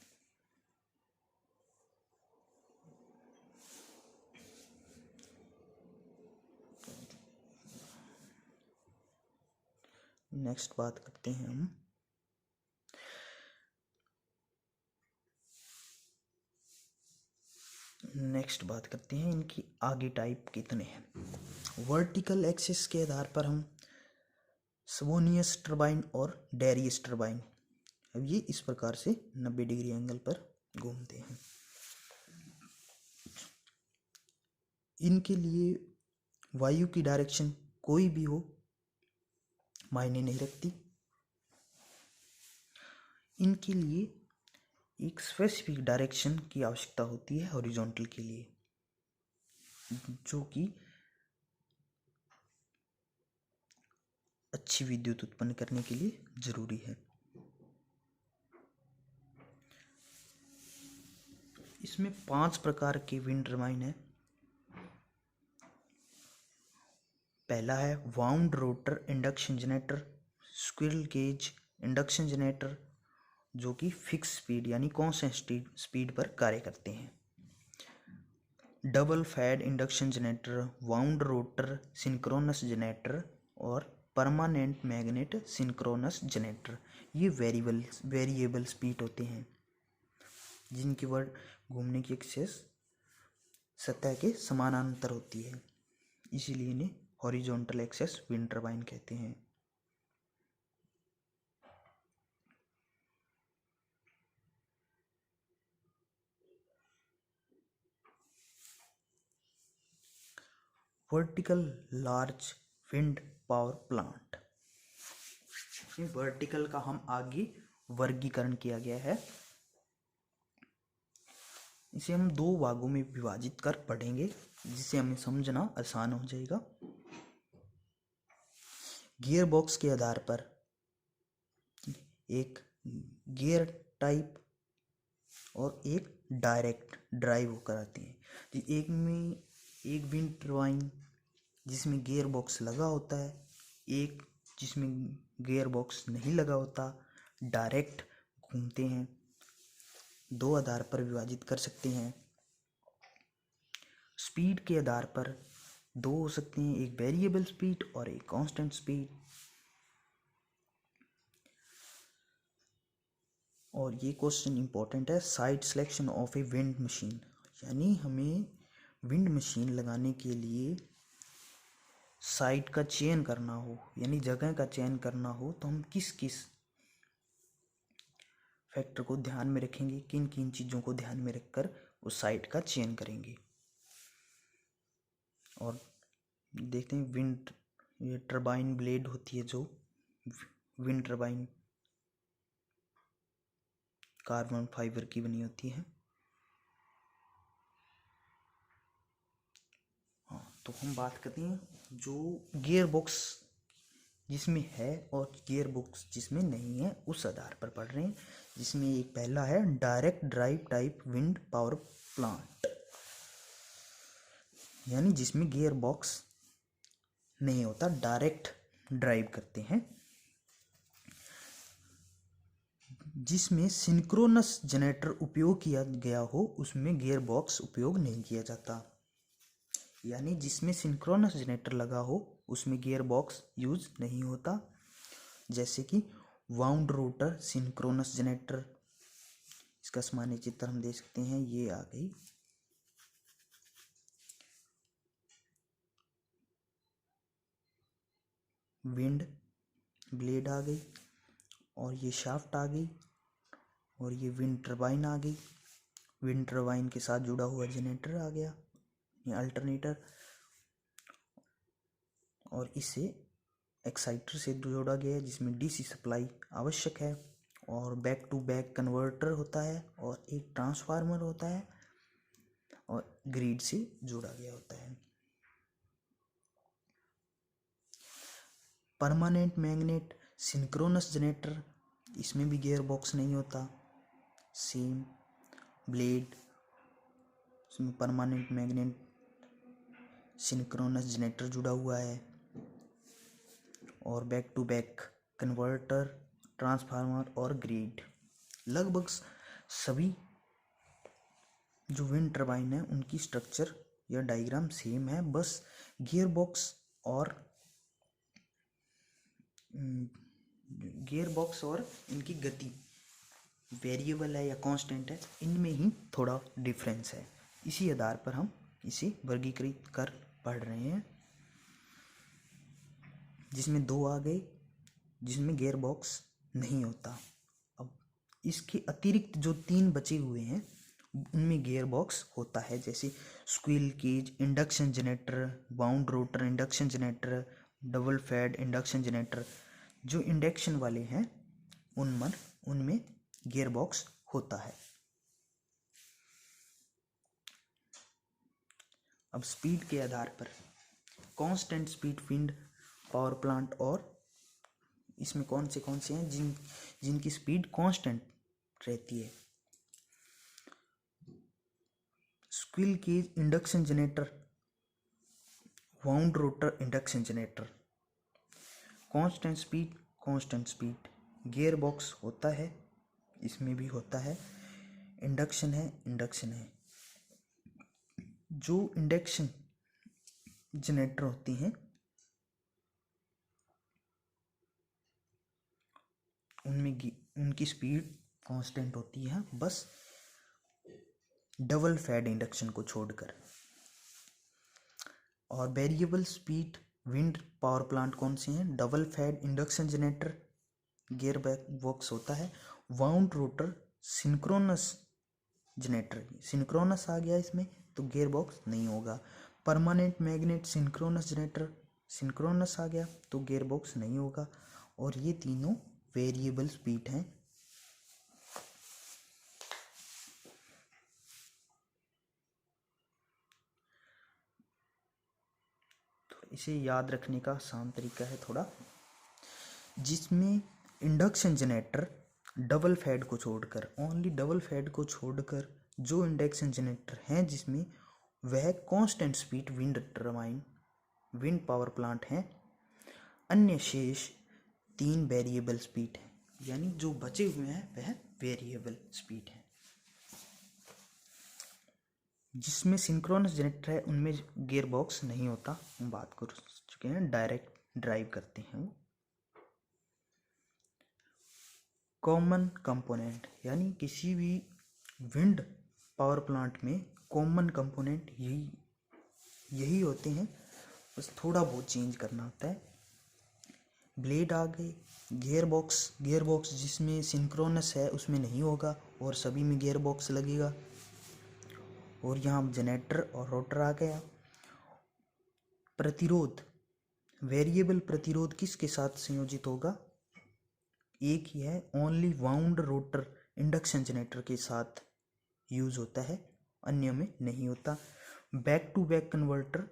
नेक्स्ट बात करते हैं हम इनकी आगे टाइप कितने हैं। वर्टिकल एक्सिस के आधार पर हम सवोनियस टरबाइन और डैरियस टरबाइन, अब ये इस प्रकार से 90 डिग्री एंगल पर घूमते हैं। इनके लिए वायु की डायरेक्शन कोई भी हो, मायने नहीं रखती। इनके लिए एक स्पेसिफिक डायरेक्शन की आवश्यकता होती है हॉरिजॉन्टल के लिए, जो कि अच्छी विद्युत उत्पन्न करने के लिए जरूरी है। इसमें 5 प्रकार के विंड टर्बाइन है। पहला है wound rotor induction generator, squirrel cage induction generator, जो कि फिक्स स्पीड यानी कांस्टेंट स्पीड पर कार्य करते हैं। Double fed induction generator, wound rotor synchronous generator और परमानेंट मैग्नेट सिंक्रोनस जनरेटर, ये वेरिएबल स्पीड होते हैं, जिनकी वर्ड घूमने की एक्सेस सतह के समानांतर होती है, इसीलिए इन्हें हॉरिजॉन्टल एक्सेस विंड टर्बाइन कहते हैं। Vertical large wind power plant, vertical का हम आगे वर्गीकरण किया गया है, इसे हम 2 भागों में विभाजित कर पढ़ेंगे, जिससे हमें समझना आसान हो जाएगा। गियर बॉक्स के आधार पर एक गियर टाइप और एक डायरेक्ट ड्राइव होकर आते हैं। एक में एक विंड टर्बाइन जिसमें गियर बॉक्स लगा होता है, एक जिसमें गियर बॉक्स नहीं लगा होता, डायरेक्ट घूमते हैं। 2 आधार पर विभाजित कर सकते हैं। स्पीड के आधार पर 2 हो सकते हैं, एक वेरिएबल स्पीड और एक कांस्टेंट स्पीड। और ये क्वेश्चन इंपॉर्टेंट है, site selection of a wind machine, यानी हमें विंड मशीन लगाने के लिए साइट का चयन करना हो, यानी जगह का चयन करना हो, तो हम किस किस फैक्टर को ध्यान में रखेंगे, किन किन चीज़ों को ध्यान में रखकर उस साइट का चयन करेंगे। और देखते हैं विंड, ये टर्बाइन ब्लेड होती है जो विंड टर्बाइन कार्बन फाइबर की बनी होती है। हाँ, तो हम बात करते हैं जो गियर बॉक्स जिसमें है और गियर बॉक्स जिसमें नहीं है, उस आधार पर पढ़ रहे हैं। जिसमें एक पहला है direct drive type wind power plant, यानी जिसमें गियर बॉक्स नहीं होता, डायरेक्ट ड्राइव करते हैं। जिसमें सिंक्रोनस जनरेटर उपयोग किया गया हो, उसमें गियर बॉक्स उपयोग नहीं किया जाता, यानी जिसमें सिंक्रोनस जनरेटर लगा हो उसमें गियर बॉक्स यूज नहीं होता। जैसे कि वाउंड रोटर सिंक्रोनस जनरेटर, इसका सामान्य चित्र हम देख सकते हैं, ये आ गई। विंड ब्लेड आ गई और ये शाफ्ट आ गई और ये विंड टर्बाइन आ गई। विंड टर्बाइन के साथ जुड़ा हुआ जनरेटर आ गया, ये अल्टरनेटर, और इसे एक्साइटर से जोड़ा गया है जिसमें डीसी सप्लाई आवश्यक है, और बैक टू बैक कन्वर्टर होता है, और एक ट्रांसफार्मर होता है, और ग्रिड से जोड़ा गया होता है। परमानेंट मैग्नेट सिंक्रोनस जनरेटर, इसमें भी गियर बॉक्स नहीं होता। सेम ब्लेड, इसमें परमानेंट मैग्नेट सिंक्रोनस जनरेटर जुड़ा हुआ है, और back to back converter, transformer और ग्रिड। लगभग सभी जो विंड टर्बाइन है उनकी स्ट्रक्चर या डायग्राम सेम है, बस गियर बॉक्स और इनकी गति वेरिएबल है या कांस्टेंट है, इनमें ही थोड़ा डिफरेंस है। इसी आधार पर हम इसे वर्गीकृत कर पढ़ रहे हैं। जिसमें 2 आ गए जिसमें गियर बॉक्स नहीं होता। अब इसके अतिरिक्त जो 3 बचे हुए हैं उनमें गियर बॉक्स होता है, जैसे squirrel cage induction generator, wound rotor induction generator, double fed induction generator जो इंडक्शन वाले हैं उनमें गियर बॉक्स होता है। अब स्पीड के आधार पर constant speed wind power plant और इसमें कौन से हैं जिनकी स्पीड कांस्टेंट रहती है। Squirrel cage induction generator, wound rotor induction generator. Constant speed gear box होता है, इसमें भी होता है। इंडक्शन है। जो इंडक्शन जनरेटर होती हैं उनमें उनकी स्पीड कांस्टेंट होती है, बस डबल फेड इंडक्शन को छोड़कर। और variable speed wind power plant कौन से हैं? Double fed induction generator gear box होता है। Wound rotor synchronous generator, synchronous आ गया इसमें तो गियर बॉक्स नहीं होगा। Permanent magnet synchronous generator, synchronous आ गया तो गियर बॉक्स नहीं होगा। और ये तीनों वेरिएबल स्पीड हैं। तो इसे याद रखने का आसान तरीका है थोड़ा, जिसमें इंडक्शन जनरेटर डबल फेड को छोड़कर, ओनली डबल फेड को छोड़कर जो इंडक्शन जनरेटर हैं जिसमें वह constant speed wind turbine wind power plant हैं। अन्य शेष 3 वेरिएबल स्पीड हैं, यानी जो बचे हुए हैं वह वेरिएबल स्पीड है। जिसमें सिंक्रोनस जनरेटर है उनमें गियर बॉक्स नहीं होता, हम बात कर चुके हैं, डायरेक्ट ड्राइव करते हैं वो। कॉमन कंपोनेंट, यानी किसी भी विंड पावर प्लांट में कॉमन कंपोनेंट यही होते हैं, बस थोड़ा बहुत चेंज करना होता है। ब्लेड आ गए, गियर बॉक्स जिसमें सिंक्रोनस है उसमें नहीं होगा और सभी में गियर बॉक्स लगेगा। और यहाँ जनरेटर और रोटर आ गया। प्रतिरोध, वेरिएबल प्रतिरोध किसके साथ संयोजित होगा? एक ही है, only wound rotor induction generator के साथ यूज होता है, अन्य में नहीं होता। बैक टू बैक कन्वर्टर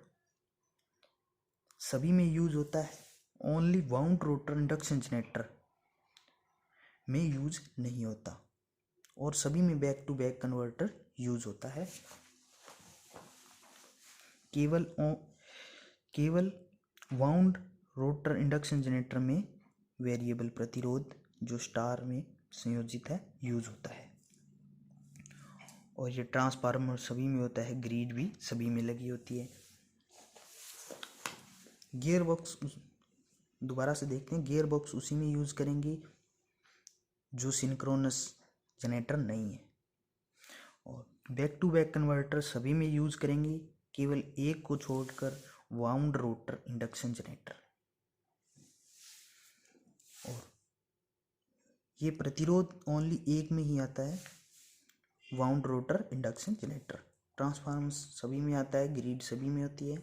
सभी में यूज होता है, only wound rotor induction generator में यूज नहीं होता। और सभी में back to back converter use होता है। केवल वाउंड रोटर इंडक्शन जनरेटर में वेरिएबल प्रतिरोध जो स्टार में संयोजित है यूज होता है। और ये ट्रांसफार्मर सभी में होता है, ग्रिड भी सभी में लगी होती है। गियर बॉक्स दोबारा से देखते हैं, गियर बॉक्स उसी में यूज करेंगे जो सिंक्रोनस जनरेटर नहीं है। और बैक टू बैक कन्वर्टर सभी में यूज करेंगे, केवल एक को छोड़कर वाउंड रोटर इंडक्शन जनरेटर। और ये प्रतिरोध ओनली एक में ही आता है, wound rotor induction generator. Transformer सभी में आता है, ग्रिड सभी में होती है।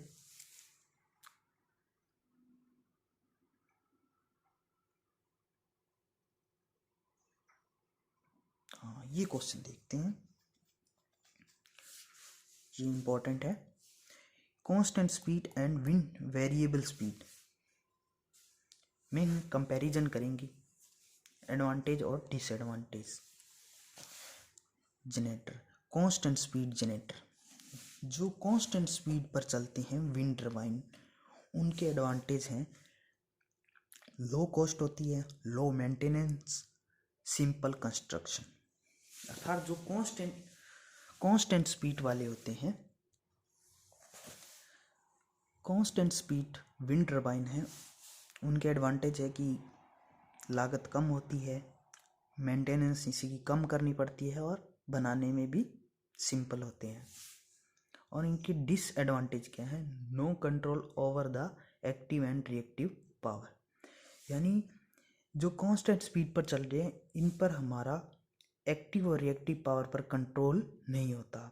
हाँ, ये क्वेश्चन देखते हैं, ये इंपॉर्टेंट है। Constant speed and wind variable speed में कंपैरिजन करेंगे, एडवांटेज और disadvantage. Generator, constant speed generator जो कांस्टेंट स्पीड पर चलते हैं विंड टर्बाइन, उनके एडवांटेज हैं लो कॉस्ट होती है, लो मेंटेनेंस, सिंपल कंस्ट्रक्शन। अर्थात जो कांस्टेंट स्पीड वाले होते हैं, कांस्टेंट स्पीड विंड टर्बाइन है, उनके एडवांटेज है कि लागत कम होती है, मेंटेनेंस इसी की कम करनी पड़ती है और बनाने में भी सिंपल होते हैं। और इनकी डिसएडवांटेज क्या है? No control over the active and reactive power, यानी जो कांस्टेंट स्पीड पर चल रहे हैं इन पर हमारा एक्टिव और रिएक्टिव पावर पर कंट्रोल नहीं होता।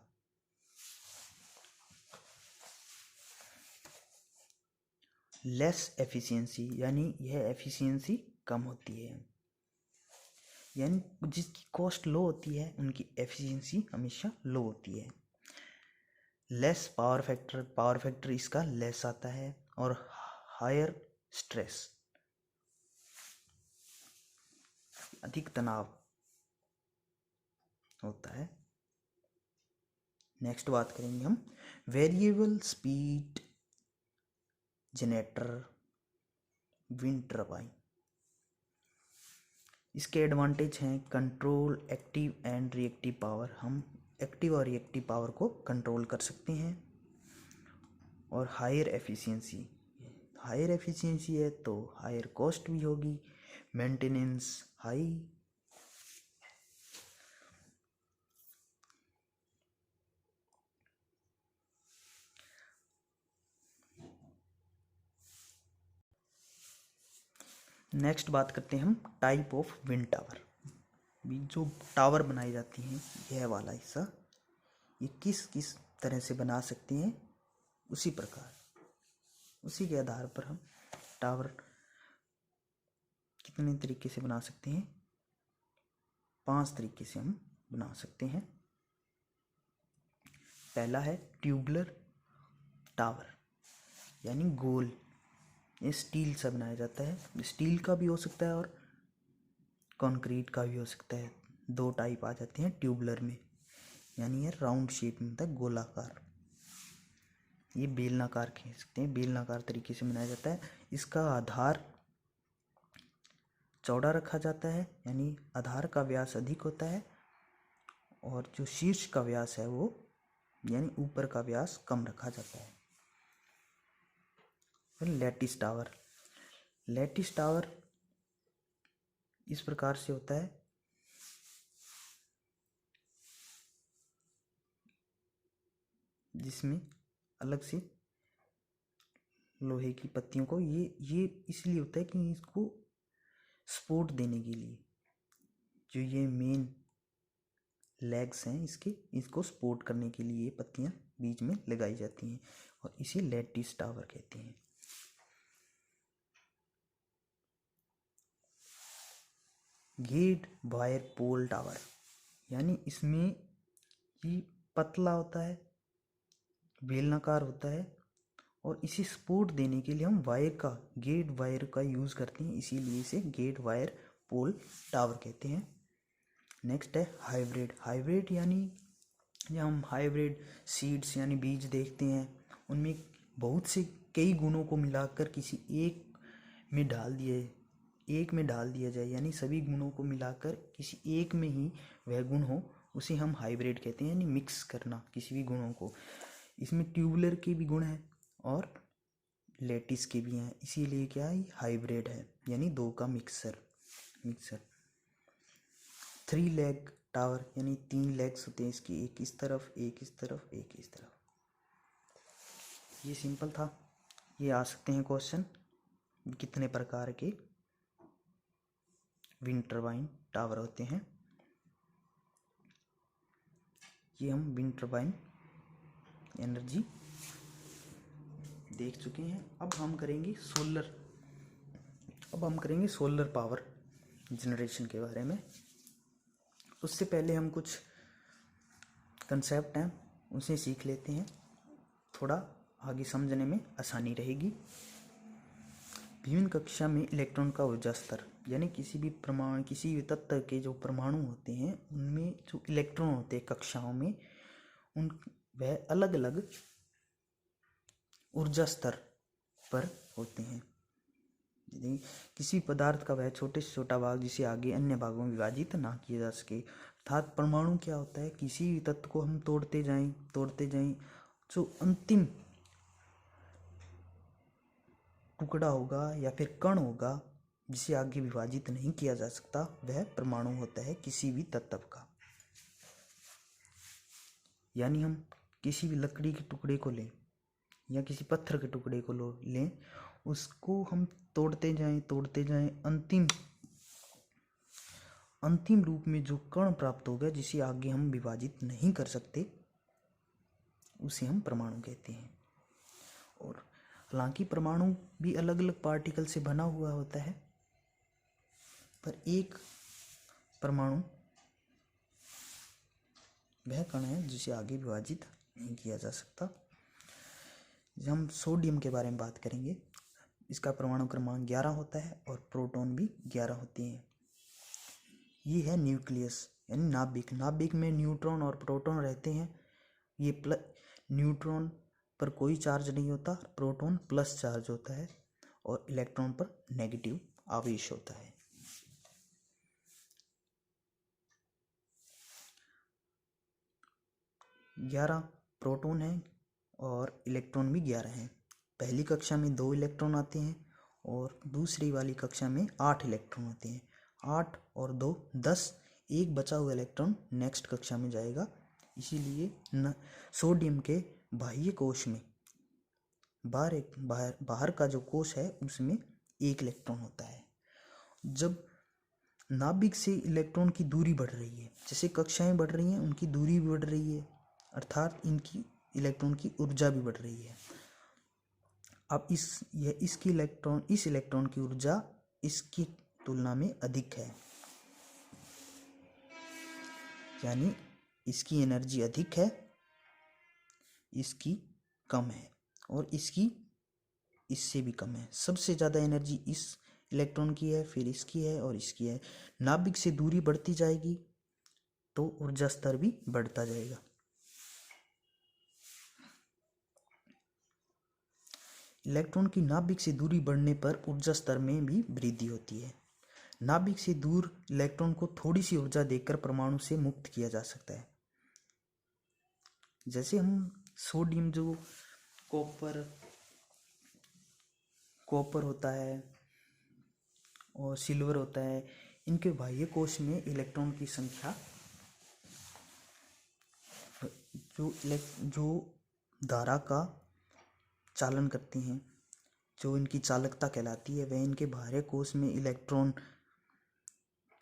लेस एफिशिएंसी, यानी यह एफिशिएंसी कम होती है, यानी जिसकी कॉस्ट लो होती है उनकी एफिशिएंसी हमेशा लो होती है। Less power factor, power factor इसका लेस आता है। और हायर स्ट्रेस, अधिक तनाव होता है। नेक्स्ट बात करेंगे हम variable speed generator wind turbine. इसके एडवांटेज हैं control active and reactive power, हम एक्टिव और रिएक्टिव पावर को कंट्रोल कर सकते हैं। और हायर एफिशिएंसी, हायर एफिशिएंसी है तो हायर कॉस्ट भी होगी, मेंटेनेंस हाई। नेक्स्ट बात करते हैं हम टाइप ऑफ विंड टावर। जो टावर बनाई जाती हैं, यह वाला हिस्सा, ये किस किस तरह से बना सकते हैं, उसी प्रकार उसी के आधार पर हम टावर कितने तरीके से बना सकते हैं, 5 तरीके से हम बना सकते हैं। पहला है ट्यूबुलर टावर, यानी गोल, ये स्टील से बनाया जाता है। स्टील का भी हो सकता है और कंक्रीट का भी हो सकता है। 2 टाइप आ जाते हैं ट्यूबुलर में, यानी ये राउंड शेप में होता है, गोलाकार। ये बेलनाकार कह सकते हैं, बेलनाकार तरीके से बनाया जाता है। इसका आधार चौड़ा रखा जाता है, यानी आधार का व्यास अधिक होता है और जो शीर्ष का व्यास है वो, यानी ऊपर का व्यास कम रखा जाता है। फिर लैटिस टावर, लैटिस टावर इस प्रकार से होता है, जिसमें अलग से लोहे की पत्तियों को ये इसलिए होता है कि इसको सपोर्ट देने के लिए, जो ये मेन लेग्स हैं इसके, इसको सपोर्ट करने के लिए ये पत्तियां बीच में लगाई जाती हैं और इसे लैटिस टावर कहते हैं। गेट वायर पोल टावर, यानी इसमें ये पतला होता है, बेलनाकार होता है और इसे सपोर्ट देने के लिए हम वायर का, गेट वायर का यूज़ करते हैं, इसीलिए इसे गेट वायर पोल टावर कहते हैं। नेक्स्ट है हाइब्रिड, हाइब्रिड यानी जब हम हाइब्रिड सीड्स यानी बीज देखते हैं, उनमें बहुत से कई गुणों को मिलाकर किसी एक में डाल दिया जाए, यानी सभी गुणों को मिलाकर किसी एक में ही वह गुण हो, उसे हम हाइब्रिड कहते हैं, यानी मिक्स करना किसी भी गुणों को। इसमें ट्यूबुलर के भी गुण हैं और लैटिस के भी हैं, इसीलिए क्या है, हाइब्रिड है, यानी 2 का मिक्सर। 3 लेग टावर, यानी 3 लेग्स होते हैं इसकी, एक इस तरफ, एक इस तरफ, एक इस तरफ। ये सिंपल था। ये आ सकते हैं क्वेश्चन, कितने प्रकार के विंड टर्बाइन टावर होते हैं। ये हम विंड टर्बाइन एनर्जी देख चुके हैं। अब हम करेंगे सोलर पावर जनरेशन के बारे में। उससे पहले हम कुछ कंसेप्ट हैं उसे सीख लेते हैं, थोड़ा आगे समझने में आसानी रहेगी। विभिन्न कक्षा में इलेक्ट्रॉन का ऊर्जा स्तर, यानी किसी भी तत्व के जो परमाणु होते हैं उनमें जो इलेक्ट्रॉन होते हैं कक्षाओं में, वह अलग अलग ऊर्जा स्तर पर होते हैं। यदि किसी पदार्थ का वह छोटे से छोटा भाग जिसे आगे अन्य भागों में विभाजित ना किया जा सके, अर्थात परमाणु क्या होता है, किसी भी तत्व को हम तोड़ते जाएं, जो अंतिम टुकड़ा होगा या फिर कण होगा जिसे आगे विभाजित नहीं किया जा सकता, वह परमाणु होता है किसी भी तत्व का। यानी हम किसी भी लकड़ी के टुकड़े को लें या किसी पत्थर के टुकड़े को लें, उसको हम तोड़ते जाएं, अंतिम रूप में जो कण प्राप्त होगा जिसे आगे हम विभाजित नहीं कर सकते, उसे हम परमाणु कहते हैं। और हालांकि परमाणु भी अलग अलग पार्टिकल से बना हुआ होता है, पर एक परमाणु वह कण है जिसे आगे विभाजित नहीं किया जा सकता। जब हम सोडियम के बारे में बात करेंगे, इसका परमाणु क्रमांक 11 होता है और प्रोटॉन भी 11 होते हैं। ये है न्यूक्लियस यानी नाभिक। नाभिक में न्यूट्रॉन और प्रोटॉन रहते हैं। ये न्यूट्रॉन पर कोई चार्ज नहीं होता, प्रोटॉन प्लस चार्ज होता है और इलेक्ट्रॉन पर नेगेटिव आवेश होता है। ग्यारह प्रोटॉन हैं और इलेक्ट्रॉन भी 11 हैं। पहली कक्षा में 2 इलेक्ट्रॉन आते हैं और दूसरी वाली कक्षा में 8 इलेक्ट्रॉन आते हैं। 8 और 2 10, एक बचा हुआ इलेक्ट्रॉन नेक्स्ट कक्षा में जाएगा। इसीलिए सोडियम के बाह्य कोश में बाहर का जो कोश है उसमें 1 इलेक्ट्रॉन होता है। जब नाभिक से इलेक्ट्रॉन की दूरी बढ़ रही है, जैसे कक्षाएं बढ़ रही हैं उनकी दूरी भी बढ़ रही है, अर्थात इनकी इलेक्ट्रॉन की ऊर्जा भी बढ़ रही है। अब इस इलेक्ट्रॉन की ऊर्जा इसकी तुलना में अधिक है, यानी इसकी एनर्जी अधिक है, इसकी कम है और इसकी इससे भी कम है। सबसे ज़्यादा एनर्जी इस इलेक्ट्रॉन की है, फिर इसकी है और इसकी है। नाभिक से दूरी बढ़ती जाएगी तो ऊर्जा स्तर भी बढ़ता जाएगा। इलेक्ट्रॉन की नाभिक से दूरी बढ़ने पर ऊर्जा स्तर में भी वृद्धि होती है। नाभिक से दूर इलेक्ट्रॉन को थोड़ी सी ऊर्जा देकर परमाणु से मुक्त किया जा सकता है। जैसे हम सोडियम जो कॉपर होता है और सिल्वर होता है, इनके बाह्य कोश में इलेक्ट्रॉन की संख्या जो धारा का चालन करते हैं, जो इनकी चालकता कहलाती है, वह इनके बाह्य कोश में इलेक्ट्रॉन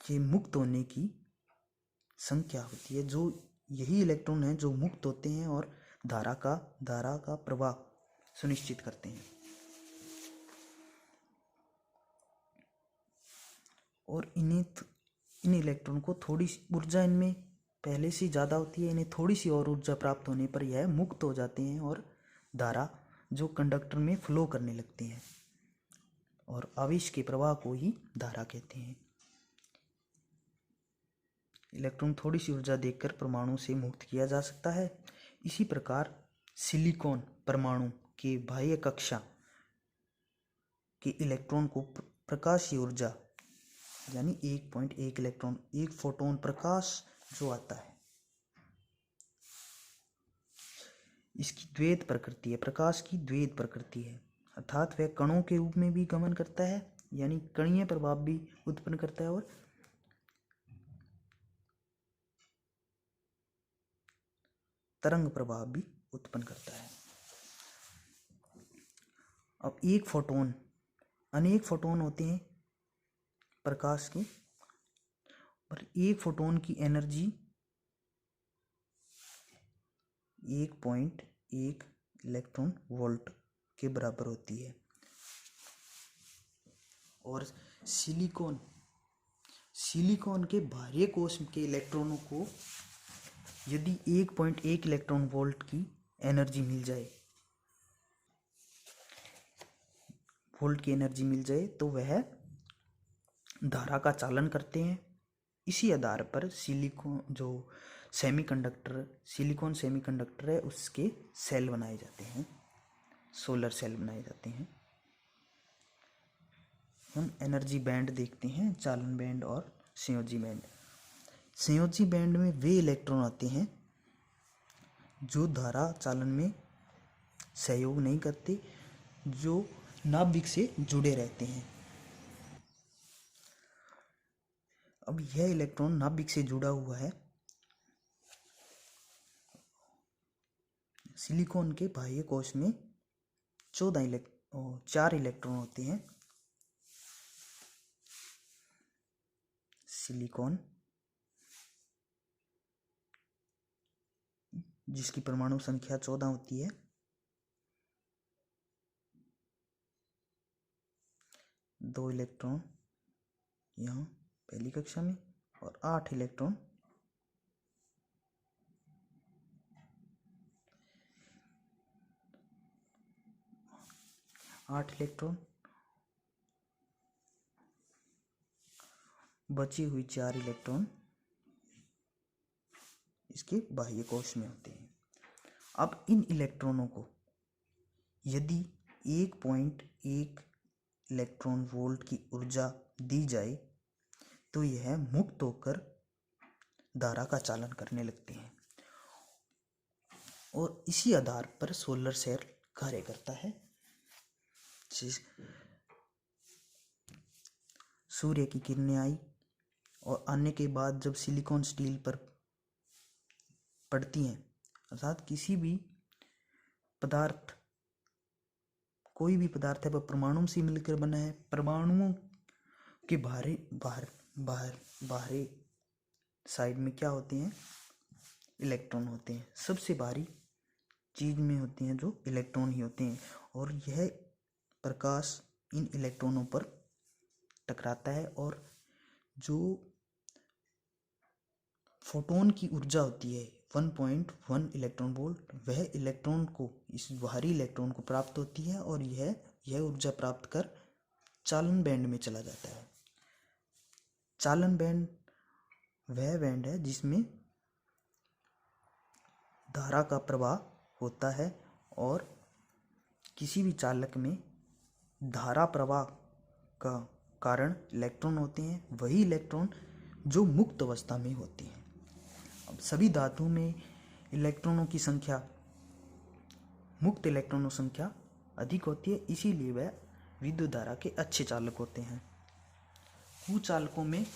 के मुक्त होने की संख्या होती है। जो यही इलेक्ट्रॉन हैं जो मुक्त होते हैं और धारा का प्रवाह सुनिश्चित करते हैं। और इन इलेक्ट्रॉन को थोड़ी ऊर्जा इनमें पहले से ज़्यादा होती है, इन्हें थोड़ी सी और ऊर्जा प्राप्त होने पर यह मुक्त हो जाते हैं और धारा जो कंडक्टर में फ्लो करने लगते हैं और आवेश के प्रवाह को ही धारा कहते हैं। इलेक्ट्रॉन थोड़ी सी ऊर्जा देकर परमाणु से मुक्त किया जा सकता है। इसी प्रकार सिलिकॉन परमाणु के बाह्य कक्षा के इलेक्ट्रॉन को प्रकाशीय ऊर्जा यानी 1.1 इलेक्ट्रॉन, 1 फोटोन प्रकाश जो आता है, इसकी द्वैत प्रकृति है, प्रकाश की द्वैत प्रकृति है, अर्थात वह कणों के रूप में भी गमन करता है यानी कणीय प्रभाव भी उत्पन्न करता है और तरंग प्रभाव भी उत्पन्न करता है। अब एक फोटोन, अनेक फोटोन होते हैं प्रकाश के, पर एक फोटोन की एनर्जी 1.1 इलेक्ट्रॉन वोल्ट के बराबर होती है। और सिलिकॉन के बाह्य कोश के इलेक्ट्रॉनों को यदि 1.1 इलेक्ट्रॉन वोल्ट की एनर्जी मिल जाए तो वह धारा का चालन करते हैं। इसी आधार पर सिलिकॉन सेमीकंडक्टर है, उसके सेल बनाए जाते हैं, सोलर सेल बनाए जाते हैं। हम एनर्जी बैंड देखते हैं, चालन बैंड और संयोजी बैंड। संयोजी बैंड में वे इलेक्ट्रॉन आते हैं जो धारा चालन में सहयोग नहीं करते, जो नाभिक से जुड़े रहते हैं। अब यह इलेक्ट्रॉन नाभिक से जुड़ा हुआ है। सिलिकॉन के बाह्य कोश में 4 इलेक्ट्रॉन होते हैं। सिलिकॉन जिसकी परमाणु संख्या 14 होती है, 2 इलेक्ट्रॉन यहाँ पहली कक्षा में और 8 इलेक्ट्रॉन बची हुई 4 इलेक्ट्रॉन इसके बाह्य कोश में होते हैं। अब इन इलेक्ट्रॉनों को यदि 1.1 इलेक्ट्रॉन वोल्ट की ऊर्जा दी जाए तो यह मुक्त होकर धारा का चालन करने लगते हैं और इसी आधार पर सोलर सेल कार्य करता है। सूर्य की किरणें आई और आने के बाद जब सिलिकॉन स्टील पर पड़ती हैं, अर्थात किसी भी पदार्थ, कोई भी पदार्थ है वह परमाणु से मिलकर बना है। परमाणुओं के बाहरी साइड में क्या होते हैं? इलेक्ट्रॉन होते हैं। सबसे भारी चीज में होते हैं जो इलेक्ट्रॉन ही होते हैं और यह प्रकाश इन इलेक्ट्रॉनों पर टकराता है और जो फोटोन की ऊर्जा होती है 1.1 इलेक्ट्रॉन वोल्ट, वह इलेक्ट्रॉन को, इस बाहरी इलेक्ट्रॉन को प्राप्त होती है और यह ऊर्जा प्राप्त कर चालन बैंड में चला जाता है। चालन बैंड वह बैंड है जिसमें धारा का प्रवाह होता है और किसी भी चालक में धारा प्रवाह का कारण इलेक्ट्रॉन होते हैं, वही इलेक्ट्रॉन जो मुक्त अवस्था में होते हैं। अब सभी धातुओं में इलेक्ट्रॉनों की संख्या, मुक्त इलेक्ट्रॉनों की संख्या अधिक होती है, इसीलिए वह विद्युत धारा के अच्छे चालक होते हैं। कुचालकों में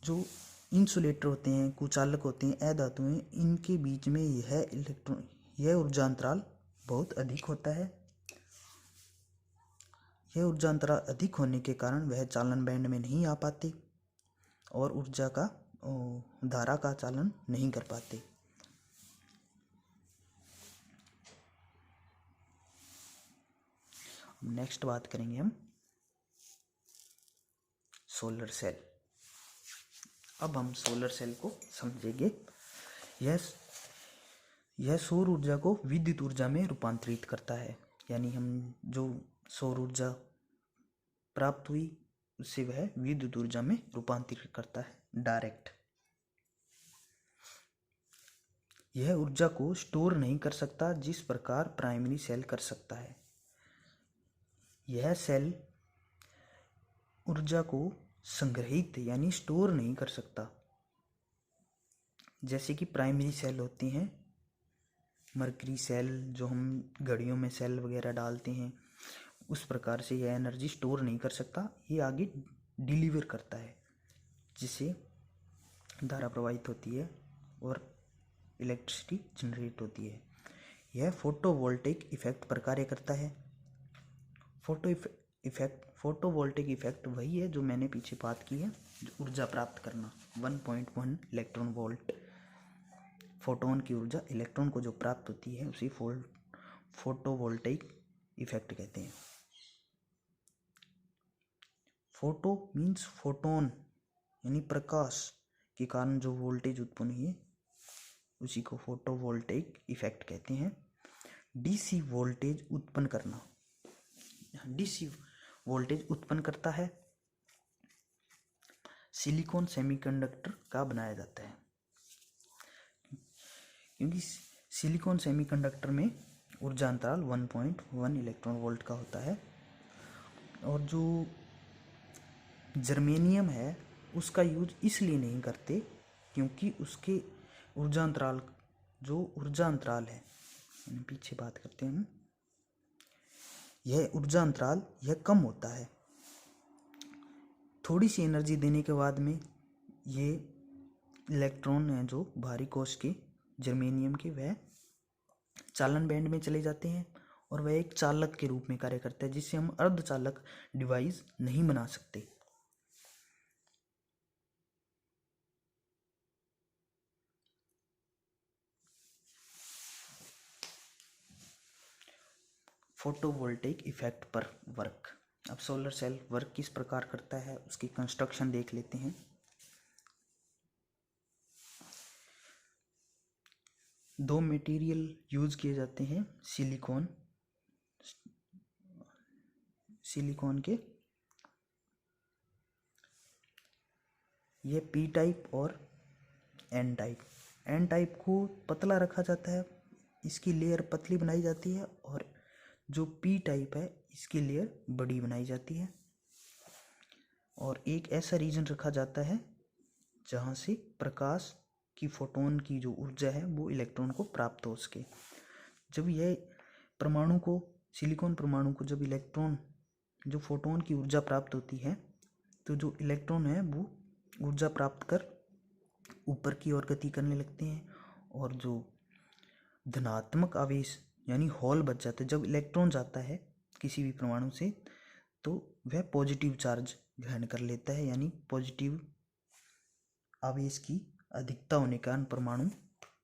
जो इंसुलेटर होते हैं, कुचालक होते हैं, अधातुएं, इनके बीच में यह ऊर्जा अंतराल बहुत अधिक होता है। यह ऊर्जा अंतराल अधिक होने के कारण वह चालन बैंड में नहीं आ पाते और धारा का चालन नहीं कर पाते। नेक्स्ट बात करेंगे हम सोलर सेल। अब हम सोलर सेल को समझेंगे। यह सौर ऊर्जा को विद्युत ऊर्जा में रूपांतरित करता है, यानी हम जो सौर ऊर्जा प्राप्त हुई उससे वह विद्युत ऊर्जा में रूपांतरित करता है डायरेक्ट। यह ऊर्जा को स्टोर नहीं कर सकता जिस प्रकार प्राइमरी सेल कर सकता है। यह सेल ऊर्जा को संग्रहित यानी स्टोर नहीं कर सकता, जैसे कि प्राइमरी सेल होती हैं, मरकरी सेल जो हम घड़ियों में सेल वगैरह डालते हैं, उस प्रकार से यह एनर्जी स्टोर नहीं कर सकता। ये आगे डिलीवर करता है जिससे धारा प्रवाहित होती है और इलेक्ट्रिसिटी जनरेट होती है। यह फोटोवोल्टेइक इफेक्ट पर कार्य करता है। फोटोवोल्टेइक इफेक्ट वही है जो मैंने पीछे बात की है, जो ऊर्जा प्राप्त करना 1.1 इलेक्ट्रॉन वोल्ट, फोटोन की ऊर्जा इलेक्ट्रॉन को जो प्राप्त होती है उसी फोटोवोल्टेइक इफेक्ट कहते हैं। फोटो मीन्स फोटोन यानी प्रकाश के कारण जो वोल्टेज उत्पन्न हुई है उसी को फोटोवोल्टेइक इफेक्ट कहते हैं। डीसी वोल्टेज उत्पन्न करना, डीसी वोल्टेज उत्पन्न करता है सिलिकॉन सेमीकंडक्टर का बनाया जाता है, क्योंकि सिलिकॉन सेमीकंडक्टर में ऊर्जा अंतराल 1.1 इलेक्ट्रॉन वोल्ट का होता है और जो जर्मेनियम है उसका यूज इसलिए नहीं करते क्योंकि उसके ऊर्जा अंतराल है, पीछे बात करते हैं हम, यह ऊर्जा अंतराल यह कम होता है। थोड़ी सी एनर्जी देने के बाद में ये इलेक्ट्रॉन हैं जो भारी कोश के जर्मेनियम के, वह चालन बैंड में चले जाते हैं और वह एक चालक के रूप में कार्य करता है, जिससे हम अर्धचालक डिवाइस नहीं बना सकते। फोटोवोल्टेइक इफेक्ट पर वर्क। अब सोलर सेल वर्क किस प्रकार करता है उसकी कंस्ट्रक्शन देख लेते हैं। दो मटेरियल यूज किए जाते हैं सिलिकॉन के, ये पी टाइप और एन टाइप। एन टाइप को पतला रखा जाता है, इसकी लेयर पतली बनाई जाती है, और जो पी टाइप है इसकी लेयर बड़ी बनाई जाती है। और एक ऐसा रीजन रखा जाता है जहाँ से प्रकाश की फोटोन की जो ऊर्जा है वो इलेक्ट्रॉन को प्राप्त हो सके। जब यह परमाणु को, सिलिकॉन परमाणु को जब इलेक्ट्रॉन, जो फोटोन की ऊर्जा प्राप्त होती है, तो जो इलेक्ट्रॉन है वो ऊर्जा प्राप्त कर ऊपर की ओर गति करने लगते हैं, और जो धनात्मक आवेश यानी होल बच जाते हैं। जब इलेक्ट्रॉन जाता है किसी भी परमाणु से तो वह पॉजिटिव चार्ज ग्रहण कर लेता है, यानी पॉजिटिव आवेश की अधिकता होने के कारण परमाणु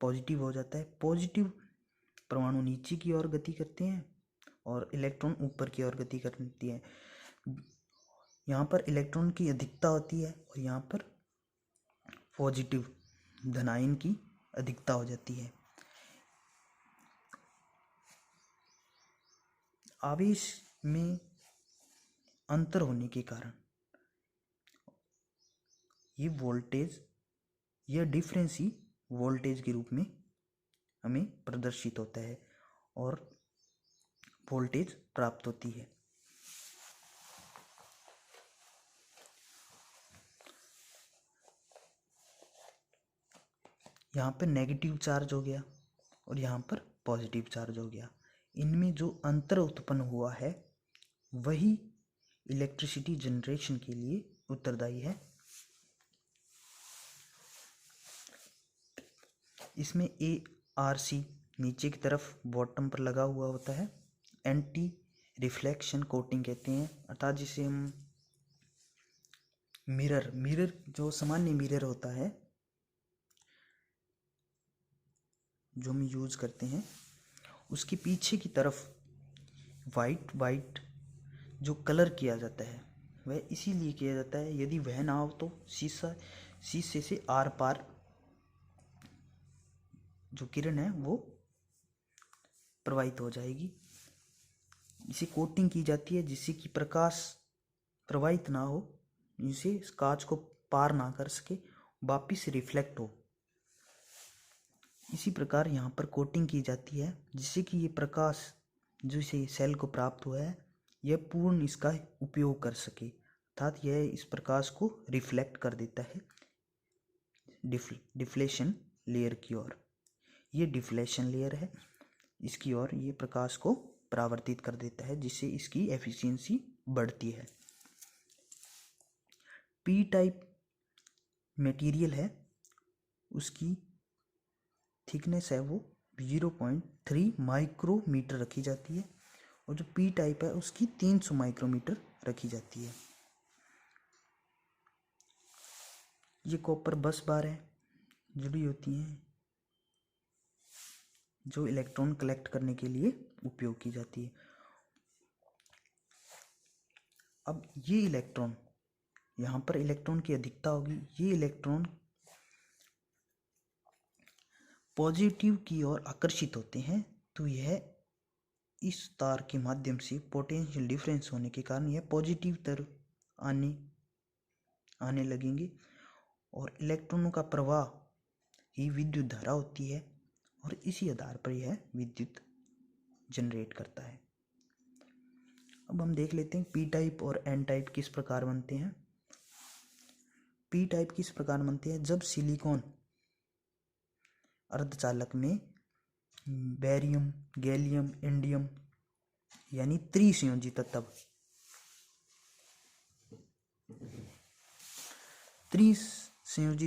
पॉजिटिव हो जाता है। पॉजिटिव परमाणु नीचे की ओर गति करते हैं और इलेक्ट्रॉन ऊपर की ओर गति करती है। यहाँ पर इलेक्ट्रॉन की अधिकता होती है और यहाँ पर पॉजिटिव धनायन की अधिकता हो जाती है। आवेश में अंतर होने के कारण ये वोल्टेज, यह डिफरेंस ही वोल्टेज के रूप में हमें प्रदर्शित होता है और वोल्टेज प्राप्त होती है। यहाँ पर नेगेटिव चार्ज हो गया और यहाँ पर पॉजिटिव चार्ज हो गया। इनमें जो अंतर उत्पन्न हुआ है वही इलेक्ट्रिसिटी जनरेशन के लिए उत्तरदायी है। इसमें ARC नीचे की तरफ बॉटम पर लगा हुआ होता है, एंटी रिफ्लेक्शन कोटिंग कहते हैं, अर्थात जिसे हम मिरर जो सामान्य मिरर होता है जो हम यूज करते हैं, उसके पीछे की तरफ वाइट जो कलर किया जाता है वह इसीलिए किया जाता है, यदि वह ना हो तो शीशे से आर पार जो किरण है वो प्रवाहित हो जाएगी। इसे कोटिंग की जाती है जिससे कि प्रकाश प्रवाहित ना हो, इसे कांच को पार ना कर सके, वापिस रिफ्लेक्ट हो। इसी प्रकार यहाँ पर कोटिंग की जाती है जिससे कि ये प्रकाश जो इसे सेल को प्राप्त हुआ है यह पूर्ण इसका उपयोग कर सके, अर्थात यह इस प्रकाश को रिफ्लेक्ट कर देता है डिफ्लेशन लेयर की ओर। ये डिफ्लेशन लेयर है, इसकी ओर ये प्रकाश को परावर्तित कर देता है जिससे इसकी एफिशिएंसी बढ़ती है। पी टाइप मटेरियल है, उसकी थिकनेस है वो 0.3 माइक्रोमीटर रखी जाती है, और जो पी टाइप है उसकी 300 माइक्रोमीटर रखी जाती है। ये कॉपर बस बार है जुड़ी होती हैं जो इलेक्ट्रॉन कलेक्ट करने के लिए उपयोग की जाती है। अब ये इलेक्ट्रॉन, यहाँ पर इलेक्ट्रॉन की अधिकता होगी, ये इलेक्ट्रॉन पॉजिटिव की ओर आकर्षित होते हैं, तो यह इस तार के माध्यम से पोटेंशियल डिफरेंस होने के कारण यह पॉजिटिव तरफ आने लगेंगे, और इलेक्ट्रॉनों का प्रवाह ही विद्युत धारा होती है और इसी आधार पर यह विद्युत जनरेट करता है। अब हम देख लेते हैं पी टाइप और एन टाइप किस प्रकार बनते हैं। पी टाइप किस प्रकार बनते हैं, जब सिलिकॉन अर्धचालक में बेरियम, गैलियम, इंडियम यानी त्रिसंयोजी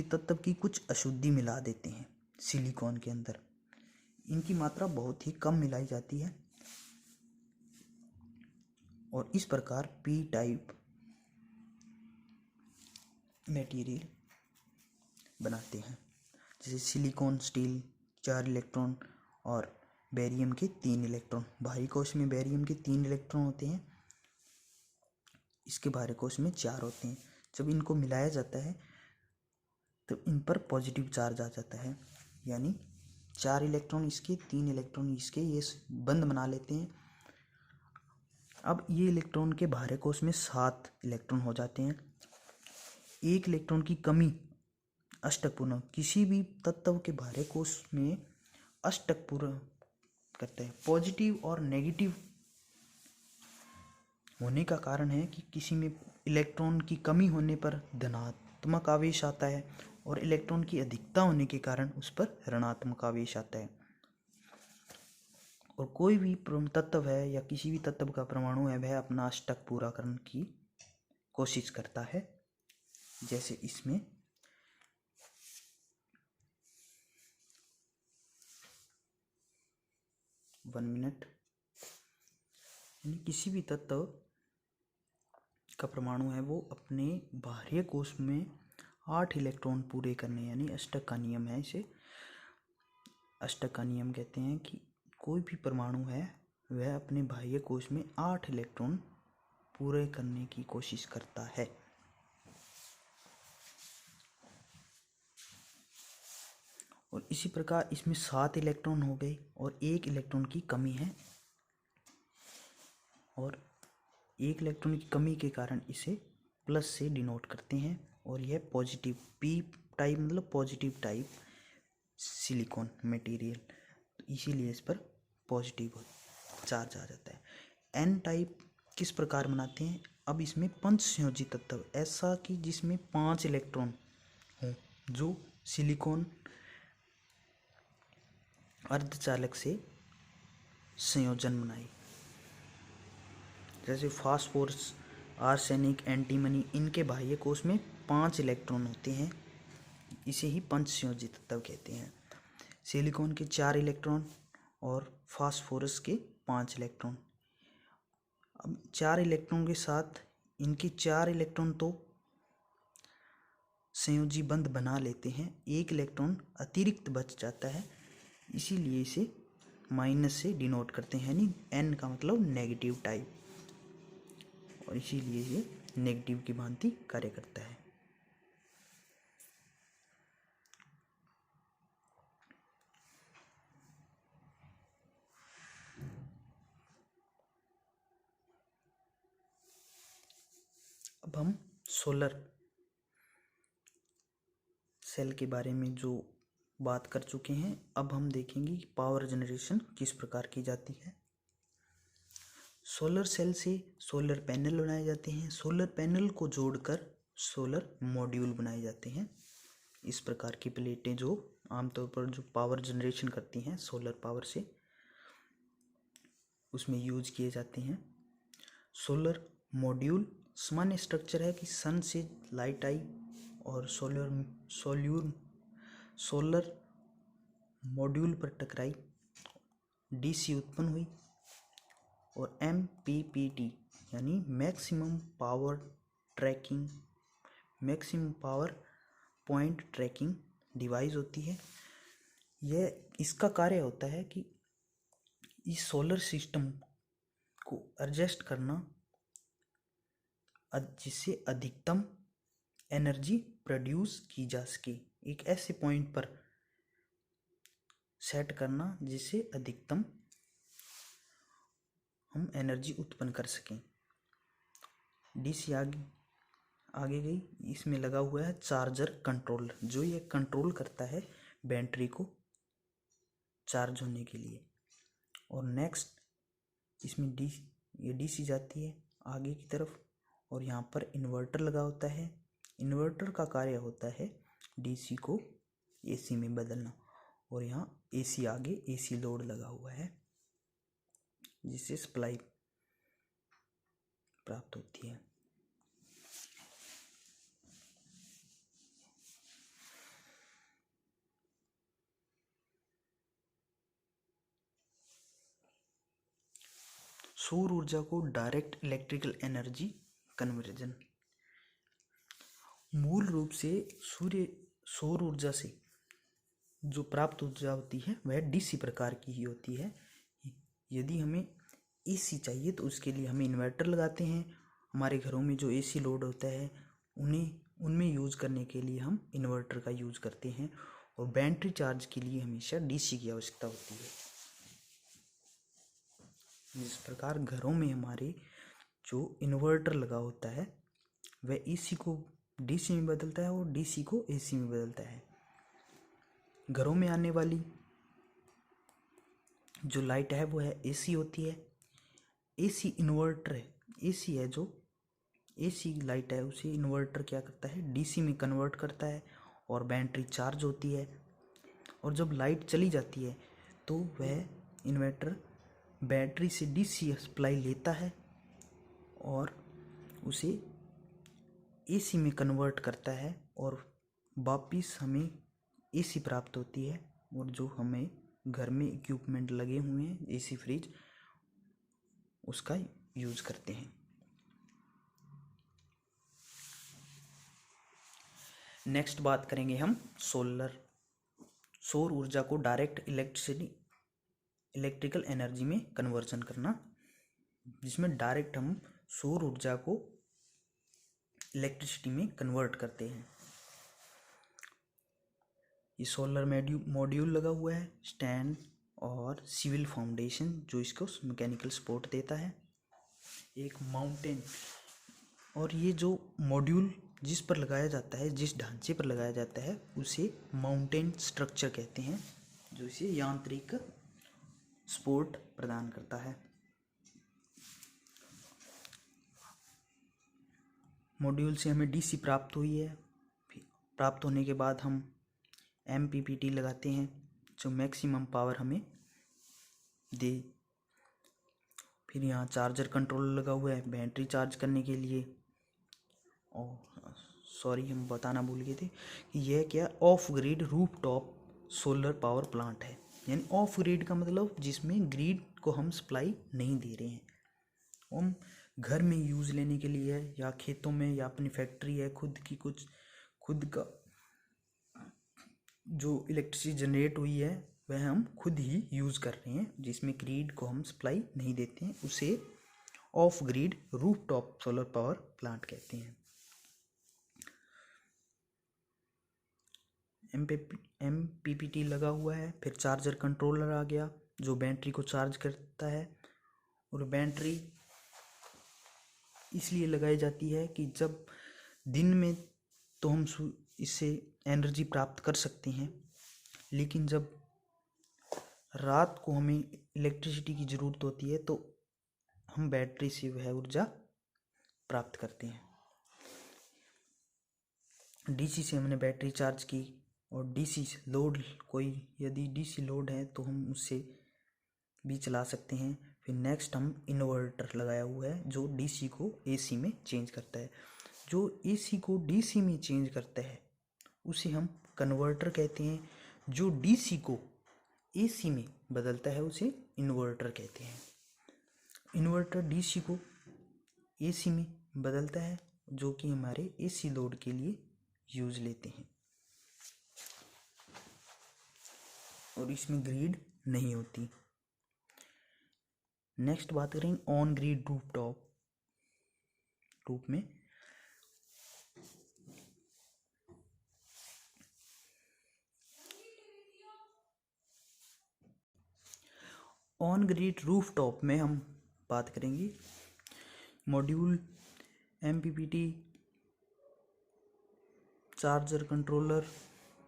तत्व की कुछ अशुद्धि मिला देते हैं सिलिकॉन के अंदर। इनकी मात्रा बहुत ही कम मिलाई जाती है और इस प्रकार पी टाइप मटेरियल बनाते हैं। जैसे सिलिकॉन स्टील 4 इलेक्ट्रॉन और बेरियम के 3 इलेक्ट्रॉन, बाहरी कोश में बेरियम के 3 इलेक्ट्रॉन होते हैं इसके बाहरी कोश में 4 होते हैं। जब इनको मिलाया जाता है तो इन पर पॉजिटिव चार्ज आ जाता है, यानी 4 इलेक्ट्रॉन इसके, 3 इलेक्ट्रॉन इसके, ये बंद बना लेते हैं। अब ये इलेक्ट्रॉन के बाहरी कोश में 7 इलेक्ट्रॉन हो जाते हैं। एक इलेक्ट्रॉन की कमी अष्टक पूर्ण, किसी भी तत्व के बाहरी कोश में अष्टक पूर्ण करते हैं। पॉजिटिव और नेगेटिव होने का कारण है कि किसी में इलेक्ट्रॉन की कमी होने पर धनात्मक आवेश आता है और इलेक्ट्रॉन की अधिकता होने के कारण उस पर ऋणात्मक आवेश आता है। और कोई भी तत्व है या किसी भी तत्व का परमाणु है वह अपना अष्टक पूरा करने की कोशिश करता है। जैसे इसमें यानी किसी भी तत्व का परमाणु है वो अपने बाह्य कोश में 8 इलेक्ट्रॉन पूरे करने, यानी अष्टक का नियम है, इसे अष्टक का नियम कहते हैं कि कोई भी परमाणु है वह अपने बाह्य कोश में 8 इलेक्ट्रॉन पूरे करने की कोशिश करता है। और इसी प्रकार इसमें 7 इलेक्ट्रॉन हो गए और 1 इलेक्ट्रॉन की कमी है, और 1 इलेक्ट्रॉन की कमी के कारण इसे प्लस से डिनोट करते हैं। और यह पॉजिटिव पी टाइप मतलब पॉजिटिव टाइप सिलिकॉन मटेरियल, तो इसीलिए इस पर पॉजिटिव चार्ज आ जाता है। एन टाइप किस प्रकार बनाते हैं? अब इसमें पंच संयोजी तत्व, ऐसा कि जिसमें 5 इलेक्ट्रॉन हों, जो सिलिकॉन अर्धचालक से संयोजन बनाए, जैसे फास्फोरस, आर्सेनिक, एंटीमनी, इनके बाह्य कोश में 5 इलेक्ट्रॉन होते हैं, इसे ही पंच संयोजी तत्व कहते हैं। सिलिकॉन के 4 इलेक्ट्रॉन और फास्फोरस के 5 इलेक्ट्रॉन। अब 4 इलेक्ट्रॉन के साथ इनके 4 इलेक्ट्रॉन तो संयोजी बंध बना लेते हैं, 1 इलेक्ट्रॉन अतिरिक्त बच जाता है, इसीलिए इसे माइनस से डिनोट करते हैं, यानी एन का मतलब नेगेटिव टाइप, और इसीलिए ये नेगेटिव की भांति कार्य करता है। अब हम सोलर सेल के बारे में जो बात कर चुके हैं, अब हम देखेंगे कि पावर जनरेशन किस प्रकार की जाती है। सोलर सेल से सोलर पैनल बनाए जाते हैं, सोलर पैनल को जोड़कर सोलर मॉड्यूल बनाए जाते हैं। इस प्रकार की प्लेटें जो आमतौर पर जो पावर जनरेशन करती हैं सोलर पावर से, उसमें यूज किए जाते हैं। सोलर मॉड्यूल सामान्य स्ट्रक्चर है कि सन से लाइट आई और सोलर मॉड्यूल पर टकराई, डीसी उत्पन्न हुई और MPPT यानी maximum power point tracking device होती है। यह इसका कार्य होता है कि इस सोलर सिस्टम को एडजस्ट करना जिससे अधिकतम एनर्जी प्रोड्यूस की जा सके, एक ऐसे पॉइंट पर सेट करना जिससे अधिकतम हम एनर्जी उत्पन्न कर सकें। डीसी आगे गई, इसमें लगा हुआ है चार्जर कंट्रोलर, जो ये कंट्रोल करता है बैटरी को चार्ज होने के लिए। और नेक्स्ट इसमें ये डीसी जाती है आगे की तरफ, और यहाँ पर इन्वर्टर लगा होता है। इन्वर्टर का कार्य होता है डीसी को एसी में बदलना, और यहाँ एसी आगे एसी लोड लगा हुआ है जिससे सप्लाई प्राप्त होती है। सौर ऊर्जा को डायरेक्ट इलेक्ट्रिकल एनर्जी कन्वर्जन, मूल रूप से सौर ऊर्जा से जो प्राप्त ऊर्जा होती है वह डीसी प्रकार की ही होती है। यदि हमें एसी चाहिए तो उसके लिए हम इन्वर्टर लगाते हैं, हमारे घरों में जो एसी लोड होता है उनमें यूज़ करने के लिए हम इन्वर्टर का यूज़ करते हैं, और बैटरी चार्ज के लिए हमेशा डीसी की आवश्यकता होती है। जिस प्रकार घरों में हमारे जो इन्वर्टर लगा होता है वह एसी को डीसी में बदलता है और डीसी को एसी में बदलता है। घरों में आने वाली जो लाइट है वो है एसी होती है। एसी इन्वर्टर है, एसी है जो एसी लाइट है उसे इन्वर्टर क्या करता है, डीसी में कन्वर्ट करता है और बैटरी चार्ज होती है। और जब लाइट चली जाती है तो वह इन्वर्टर बैटरी से डीसी सप्लाई लेता है और उसे एसी में कन्वर्ट करता है और वापिस हमें एसी प्राप्त होती है। और जो हमें घर में इक्विपमेंट लगे हुए हैं एसी फ्रिज उसका यूज़ करते हैं। नेक्स्ट बात करेंगे हम सौर ऊर्जा को डायरेक्ट इलेक्ट्रिकल एनर्जी में कन्वर्जन करना, जिसमें डायरेक्ट हम सौर ऊर्जा को इलेक्ट्रिसिटी में कन्वर्ट करते हैं। ये सोलर मॉड्यूल लगा हुआ है, स्टैंड और सिविल फाउंडेशन जो इसको मैकेनिकल सपोर्ट देता है, एक माउंटेन। और ये जो मॉड्यूल जिस पर लगाया जाता है, जिस ढांचे पर लगाया जाता है उसे माउंटेन स्ट्रक्चर कहते हैं, जो इसे यांत्रिक सपोर्ट प्रदान करता है। मॉड्यूल से हमें डीसी प्राप्त हुई है, प्राप्त होने के बाद हम एमपीपीटी लगाते हैं जो मैक्सिमम पावर हमें दे। फिर यहाँ चार्जर कंट्रोलर लगा हुआ है बैटरी चार्ज करने के लिए। और सॉरी हम बताना भूल गए थे कि यह क्या of grid rooftop solar power plant है। यानी ऑफ ग्रिड का मतलब जिसमें ग्रिड को हम सप्लाई नहीं दे रहे हैं, हम घर में यूज़ लेने के लिए है या खेतों में या अपनी फैक्ट्री है, खुद का जो इलेक्ट्रिसिटी जनरेट हुई है वह हम खुद ही यूज़ कर रहे हैं, जिसमें ग्रिड को हम सप्लाई नहीं देते हैं, उसे of grid rooftop solar power plant कहते हैं। एमपीपीटी लगा हुआ है, फिर चार्जर कंट्रोलर आ गया जो बैटरी को चार्ज करता है। और बैटरी इसलिए लगाई जाती है कि जब दिन में तो हम इससे एनर्जी प्राप्त कर सकते हैं, लेकिन जब रात को हमें इलेक्ट्रिसिटी की ज़रूरत होती है तो हम बैटरी से वह ऊर्जा प्राप्त करते हैं। डीसी से हमने बैटरी चार्ज की और डीसी लोड यदि डीसी लोड है तो हम उससे भी चला सकते हैं। फिर नेक्स्ट हम इन्वर्टर लगाया हुआ है जो डीसी को एसी में चेंज करता है। जो एसी को डीसी में चेंज करता है उसे हम कन्वर्टर कहते हैं। जो डीसी को एसी में बदलता है उसे इन्वर्टर कहते हैं। इन्वर्टर डीसी को एसी में बदलता है जो कि हमारे एसी लोड के लिए यूज़ लेते हैं और इसमें ग्रिड नहीं होती। नेक्स्ट बात करेंगे ऑन ग्रिड रूप में। ऑन ग्रिड रूफटॉप में हम बात करेंगे module, MPPT, charger controller,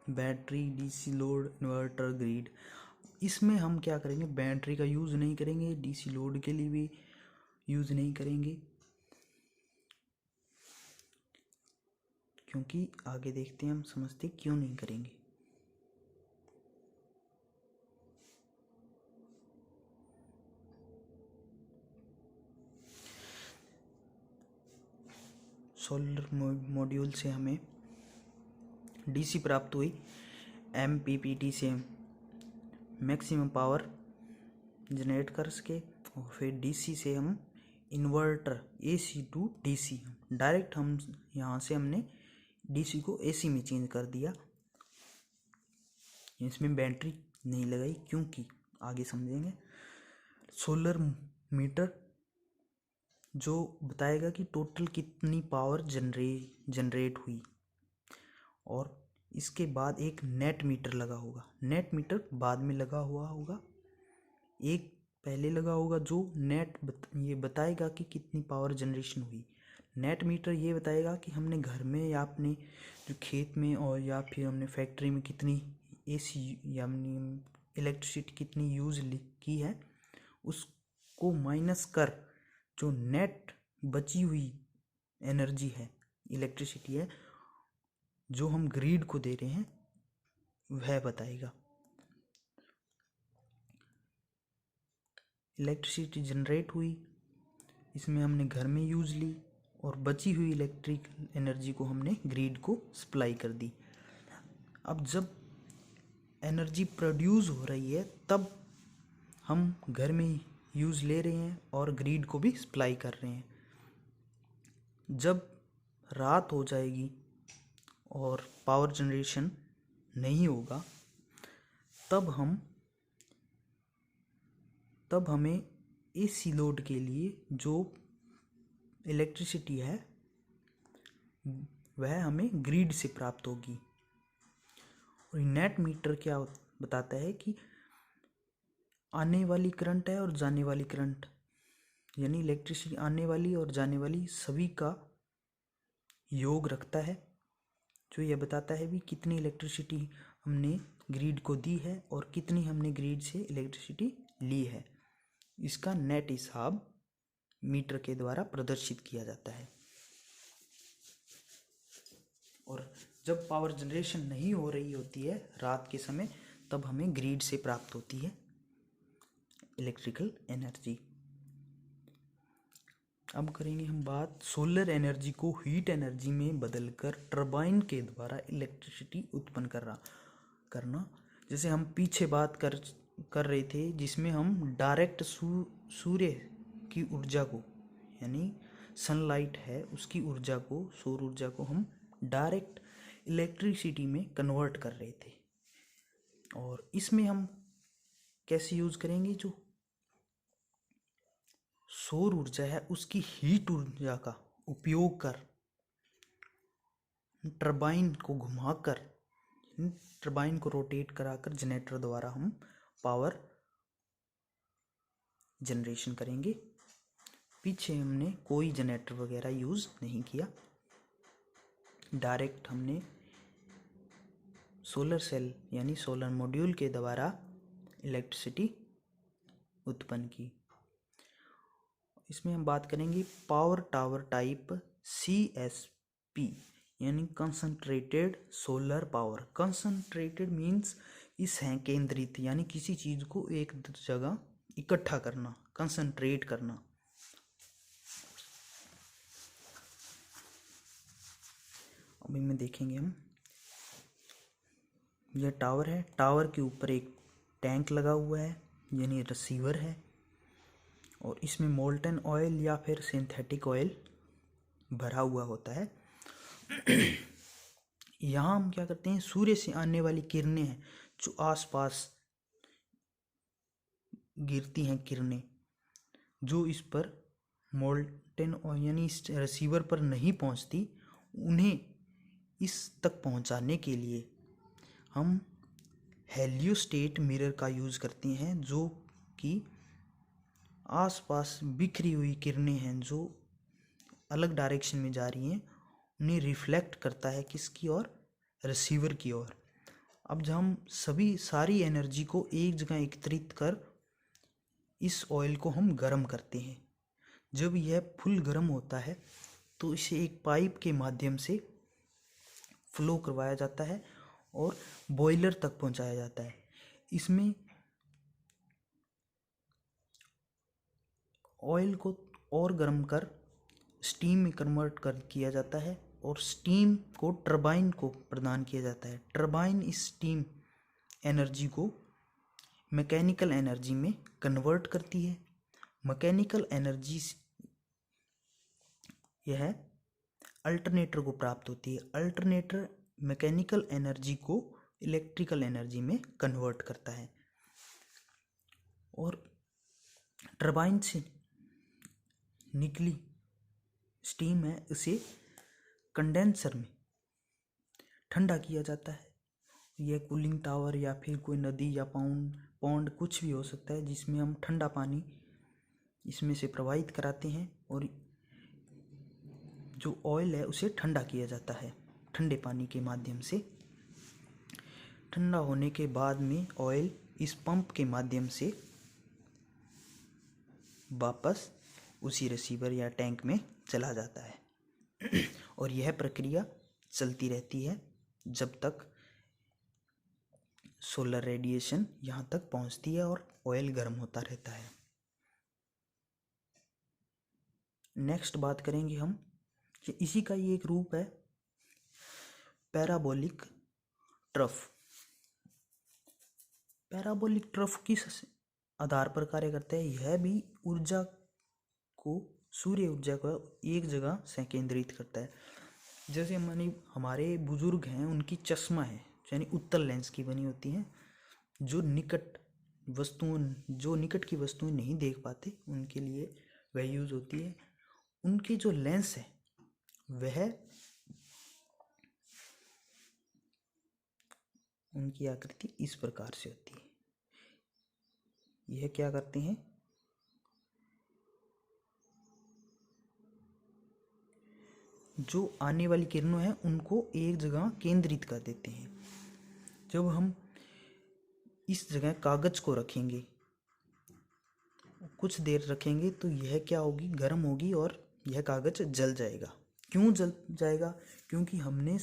battery, DC load, inverter, grid. इसमें हम क्या करेंगे, बैटरी का यूज़ नहीं करेंगे, डीसी लोड के लिए भी यूज़ नहीं करेंगे, क्योंकि आगे देखते हैं हम समझते क्यों नहीं करेंगे। सोलर मॉड्यूल से हमें डीसी प्राप्त हुई, एमपीपीटी से मैक्सिमम पावर जनरेट कर सके, और फिर डीसी से हम inverter AC to DC direct हम यहाँ से हमने डीसी को एसी में चेंज कर दिया। इसमें बैटरी नहीं लगाई क्योंकि आगे समझेंगे। सोलर मीटर जो बताएगा कि टोटल कितनी पावर जनरेट हुई। और इसके बाद एक नेट मीटर लगा होगा, नेट मीटर बाद में लगा हुआ होगा, एक पहले लगा होगा जो ये बताएगा कि कितनी पावर जनरेशन हुई। नेट मीटर ये बताएगा कि हमने घर में या अपने जो खेत में और या फिर हमने फैक्ट्री में कितनी एसी या हमने इलेक्ट्रिसिटी कितनी यूज़ की है, उसको माइनस कर जो नेट बची हुई एनर्जी है, इलेक्ट्रिसिटी है, जो हम ग्रिड को दे रहे हैं, वह बताएगा। इलेक्ट्रिसिटी जनरेट हुई, इसमें हमने घर में यूज़ ली और बची हुई इलेक्ट्रिक एनर्जी को हमने ग्रिड को सप्लाई कर दी। अब जब एनर्जी प्रोड्यूस हो रही है तब हम घर में यूज़ ले रहे हैं और ग्रिड को भी सप्लाई कर रहे हैं। जब रात हो जाएगी और पावर जनरेशन नहीं होगा तब हमें एसी लोड के लिए जो इलेक्ट्रिसिटी है वह हमें ग्रिड से प्राप्त होगी। और नेट मीटर क्या बताता है कि आने वाली करंट है और जाने वाली करंट, यानी इलेक्ट्रिसिटी आने वाली और जाने वाली सभी का योग रखता है, जो यह बताता है भी कितनी इलेक्ट्रिसिटी हमने ग्रिड को दी है और कितनी हमने ग्रिड से इलेक्ट्रिसिटी ली है। इसका नेट हिसाब मीटर के द्वारा प्रदर्शित किया जाता है। और जब पावर जनरेशन नहीं हो रही होती है रात के समय, तब हमें ग्रिड से प्राप्त होती है इलेक्ट्रिकल एनर्जी। अब करेंगे हम बात सोलर एनर्जी को हीट एनर्जी में बदलकर टरबाइन के द्वारा इलेक्ट्रिसिटी उत्पन्न करना। जैसे हम पीछे बात कर रहे थे, जिसमें हम डायरेक्ट सूर्य की ऊर्जा को, यानी सनलाइट है उसकी ऊर्जा को, सौर ऊर्जा को हम डायरेक्ट इलेक्ट्रिसिटी में कन्वर्ट कर रहे थे। और इसमें हम कैसे यूज़ करेंगे, जो सौर ऊर्जा है उसकी हीट ऊर्जा का उपयोग कर टरबाइन को घुमाकर, टरबाइन को रोटेट कराकर जनरेटर द्वारा हम पावर जनरेशन करेंगे। पीछे हमने कोई जनरेटर वगैरह यूज़ नहीं किया, डायरेक्ट हमने सोलर सेल यानी सोलर मॉड्यूल के द्वारा इलेक्ट्रिसिटी उत्पन्न की। इसमें हम बात करेंगे पावर टावर टाइप CSP, यानी concentrated solar power. Concentrated means इस है केंद्रित, यानी किसी चीज़ को एक जगह इकट्ठा करना, कंसंट्रेट करना। अभी में देखेंगे हम, यह टावर है, टावर के ऊपर एक टैंक लगा हुआ है यानी रिसीवर है, और इसमें मोल्टन ऑयल या फिर सिंथेटिक ऑयल भरा हुआ होता है। यहाँ हम क्या करते हैं, सूर्य से आने वाली किरणें हैं जो आसपास गिरती हैं, किरणें जो इस पर मोल्टन ऑयल यानी इस रिसीवर पर नहीं पहुँचती, उन्हें इस तक पहुँचाने के लिए हम हेलियोस्टेट मिरर का यूज़ करते हैं, जो कि आसपास बिखरी हुई किरणें हैं जो अलग डायरेक्शन में जा रही हैं, उन्हें रिफ्लेक्ट करता है किसकी ओर, रिसीवर की ओर। अब जब हम सारी एनर्जी को एक जगह एकत्रित कर इस ऑयल को हम गर्म करते हैं, जब यह फुल गर्म होता है तो इसे एक पाइप के माध्यम से फ्लो करवाया जाता है और बॉयलर तक पहुंचाया जाता है। इसमें ऑयल को और गर्म कर स्टीम में कन्वर्ट किया जाता है और स्टीम को टरबाइन को प्रदान किया जाता है। टरबाइन इस स्टीम एनर्जी को मैकेनिकल एनर्जी में कन्वर्ट करती है। मैकेनिकल एनर्जी यह अल्टरनेटर को प्राप्त होती है। अल्टरनेटर मैकेनिकल एनर्जी को इलेक्ट्रिकल एनर्जी में कन्वर्ट करता है। और टरबाइन से निकली स्टीम है उसे कंडेंसर में ठंडा किया जाता है। यह कूलिंग टावर या फिर कोई नदी या पॉन्ड कुछ भी हो सकता है जिसमें हम ठंडा पानी इसमें से प्रवाहित कराते हैं और जो ऑयल है उसे ठंडा किया जाता है ठंडे पानी के माध्यम से। ठंडा होने के बाद में ऑयल इस पंप के माध्यम से वापस उसी रिसीवर या टैंक में चला जाता है और यह प्रक्रिया चलती रहती है जब तक सोलर रेडिएशन यहाँ तक पहुँचती है और ऑयल गर्म होता रहता है। नेक्स्ट बात करेंगे हम कि इसी का ही एक रूप है पैराबोलिक ट्रफ। पैराबोलिक ट्रफ किस आधार पर कार्य करता है? यह भी ऊर्जा को सूर्य ऊर्जा को एक जगह से केंद्रित करता है। जैसे हमारे बुजुर्ग हैं उनकी चश्मा है यानी उत्तल लेंस की बनी होती हैं जो निकट की वस्तुएं नहीं देख पाते उनके लिए वह यूज होती है। उनकी जो लेंस है वह उनकी आकृति इस प्रकार से होती है। यह क्या करते हैं? जो आने वाली किरणें हैं उनको एक जगह केंद्रित कर देते हैं। जब हम इस जगह कागज को रखेंगे कुछ देर रखेंगे तो यह क्या होगी? गर्म होगी और यह कागज जल जाएगा। क्यों जल जाएगा? क्योंकि हमने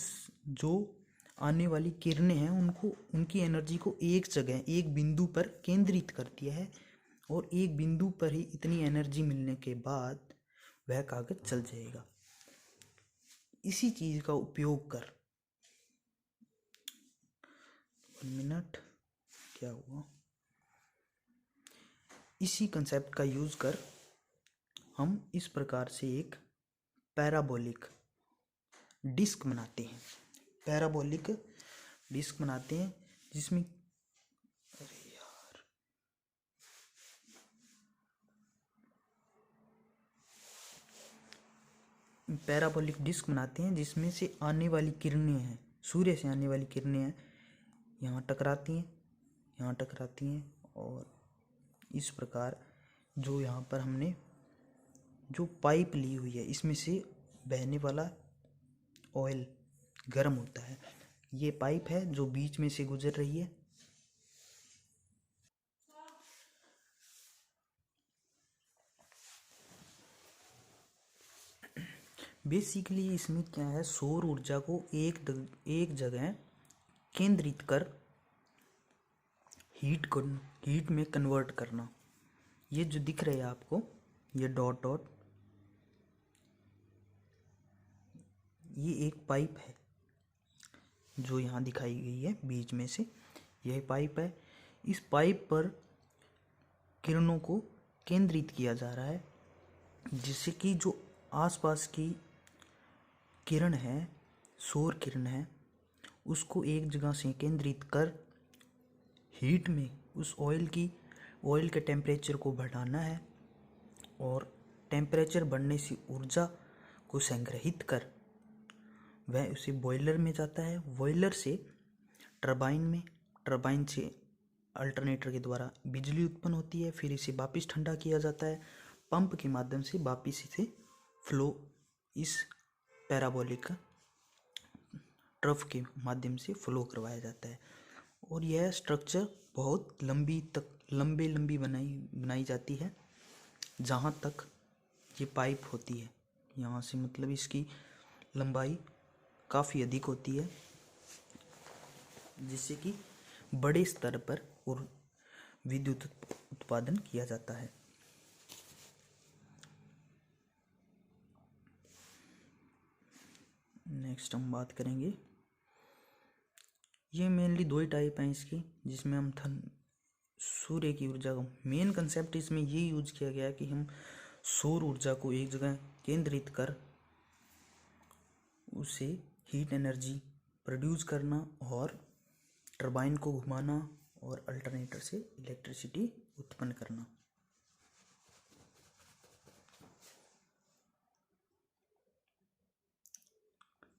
जो आने वाली किरणें हैं उनको उनकी एनर्जी को एक जगह एक बिंदु पर केंद्रित कर दिया है और एक बिंदु पर ही इतनी एनर्जी मिलने के बाद वह कागज जल जाएगा। इसी चीज का उपयोग कर क्या हुआ? इसी कंसेप्ट का यूज कर हम इस प्रकार से एक पैराबोलिक डिस्क बनाते हैं। पैराबोलिक डिस्क बनाते हैं जिसमें पैराबोलिक डिस्क बनाते हैं जिसमें से आने वाली किरणें हैं सूर्य से आने वाली किरणें हैं यहाँ टकराती हैं और इस प्रकार जो यहाँ पर हमने जो पाइप ली हुई है इसमें से बहने वाला ऑयल गर्म होता है। ये पाइप है जो बीच में से गुजर रही है। बेसिकली इसमें क्या है? सौर ऊर्जा को एक जगह केंद्रित कर हीट में कन्वर्ट करना। ये जो दिख रहा है आपको ये डॉट डॉट ये एक पाइप है जो यहाँ दिखाई गई है बीच में से। यह पाइप है। इस पाइप पर किरणों को केंद्रित किया जा रहा है जिससे कि जो आसपास की किरण है सौर किरण है उसको एक जगह से केंद्रित कर हीट में उस ऑयल के टेम्परेचर को बढ़ाना है और टेम्परेचर बढ़ने से ऊर्जा को संग्रहित कर वह उसे बॉयलर में जाता है। बॉयलर से टरबाइन से अल्टरनेटर के द्वारा बिजली उत्पन्न होती है। फिर इसे वापस ठंडा किया जाता है पंप के माध्यम से वापस इसे फ्लो इस पैराबोलिक ट्रफ के माध्यम से फ्लो करवाया जाता है और यह स्ट्रक्चर बहुत लंबी बनाई जाती है जहाँ तक ये पाइप होती है। यहाँ से मतलब इसकी लंबाई काफ़ी अधिक होती है जिससे कि बड़े स्तर पर और विद्युत उत्पादन किया जाता है। नेक्स्ट हम बात करेंगे ये मेनली दो ही टाइप हैं इसकी जिसमें हम सूर्य की ऊर्जा का मेन कंसेप्ट इसमें ये यूज किया गया कि हम सौर ऊर्जा को एक जगह केंद्रित कर उसे हीट एनर्जी प्रोड्यूस करना और टरबाइन को घुमाना और अल्टरनेटर से इलेक्ट्रिसिटी उत्पन्न करना।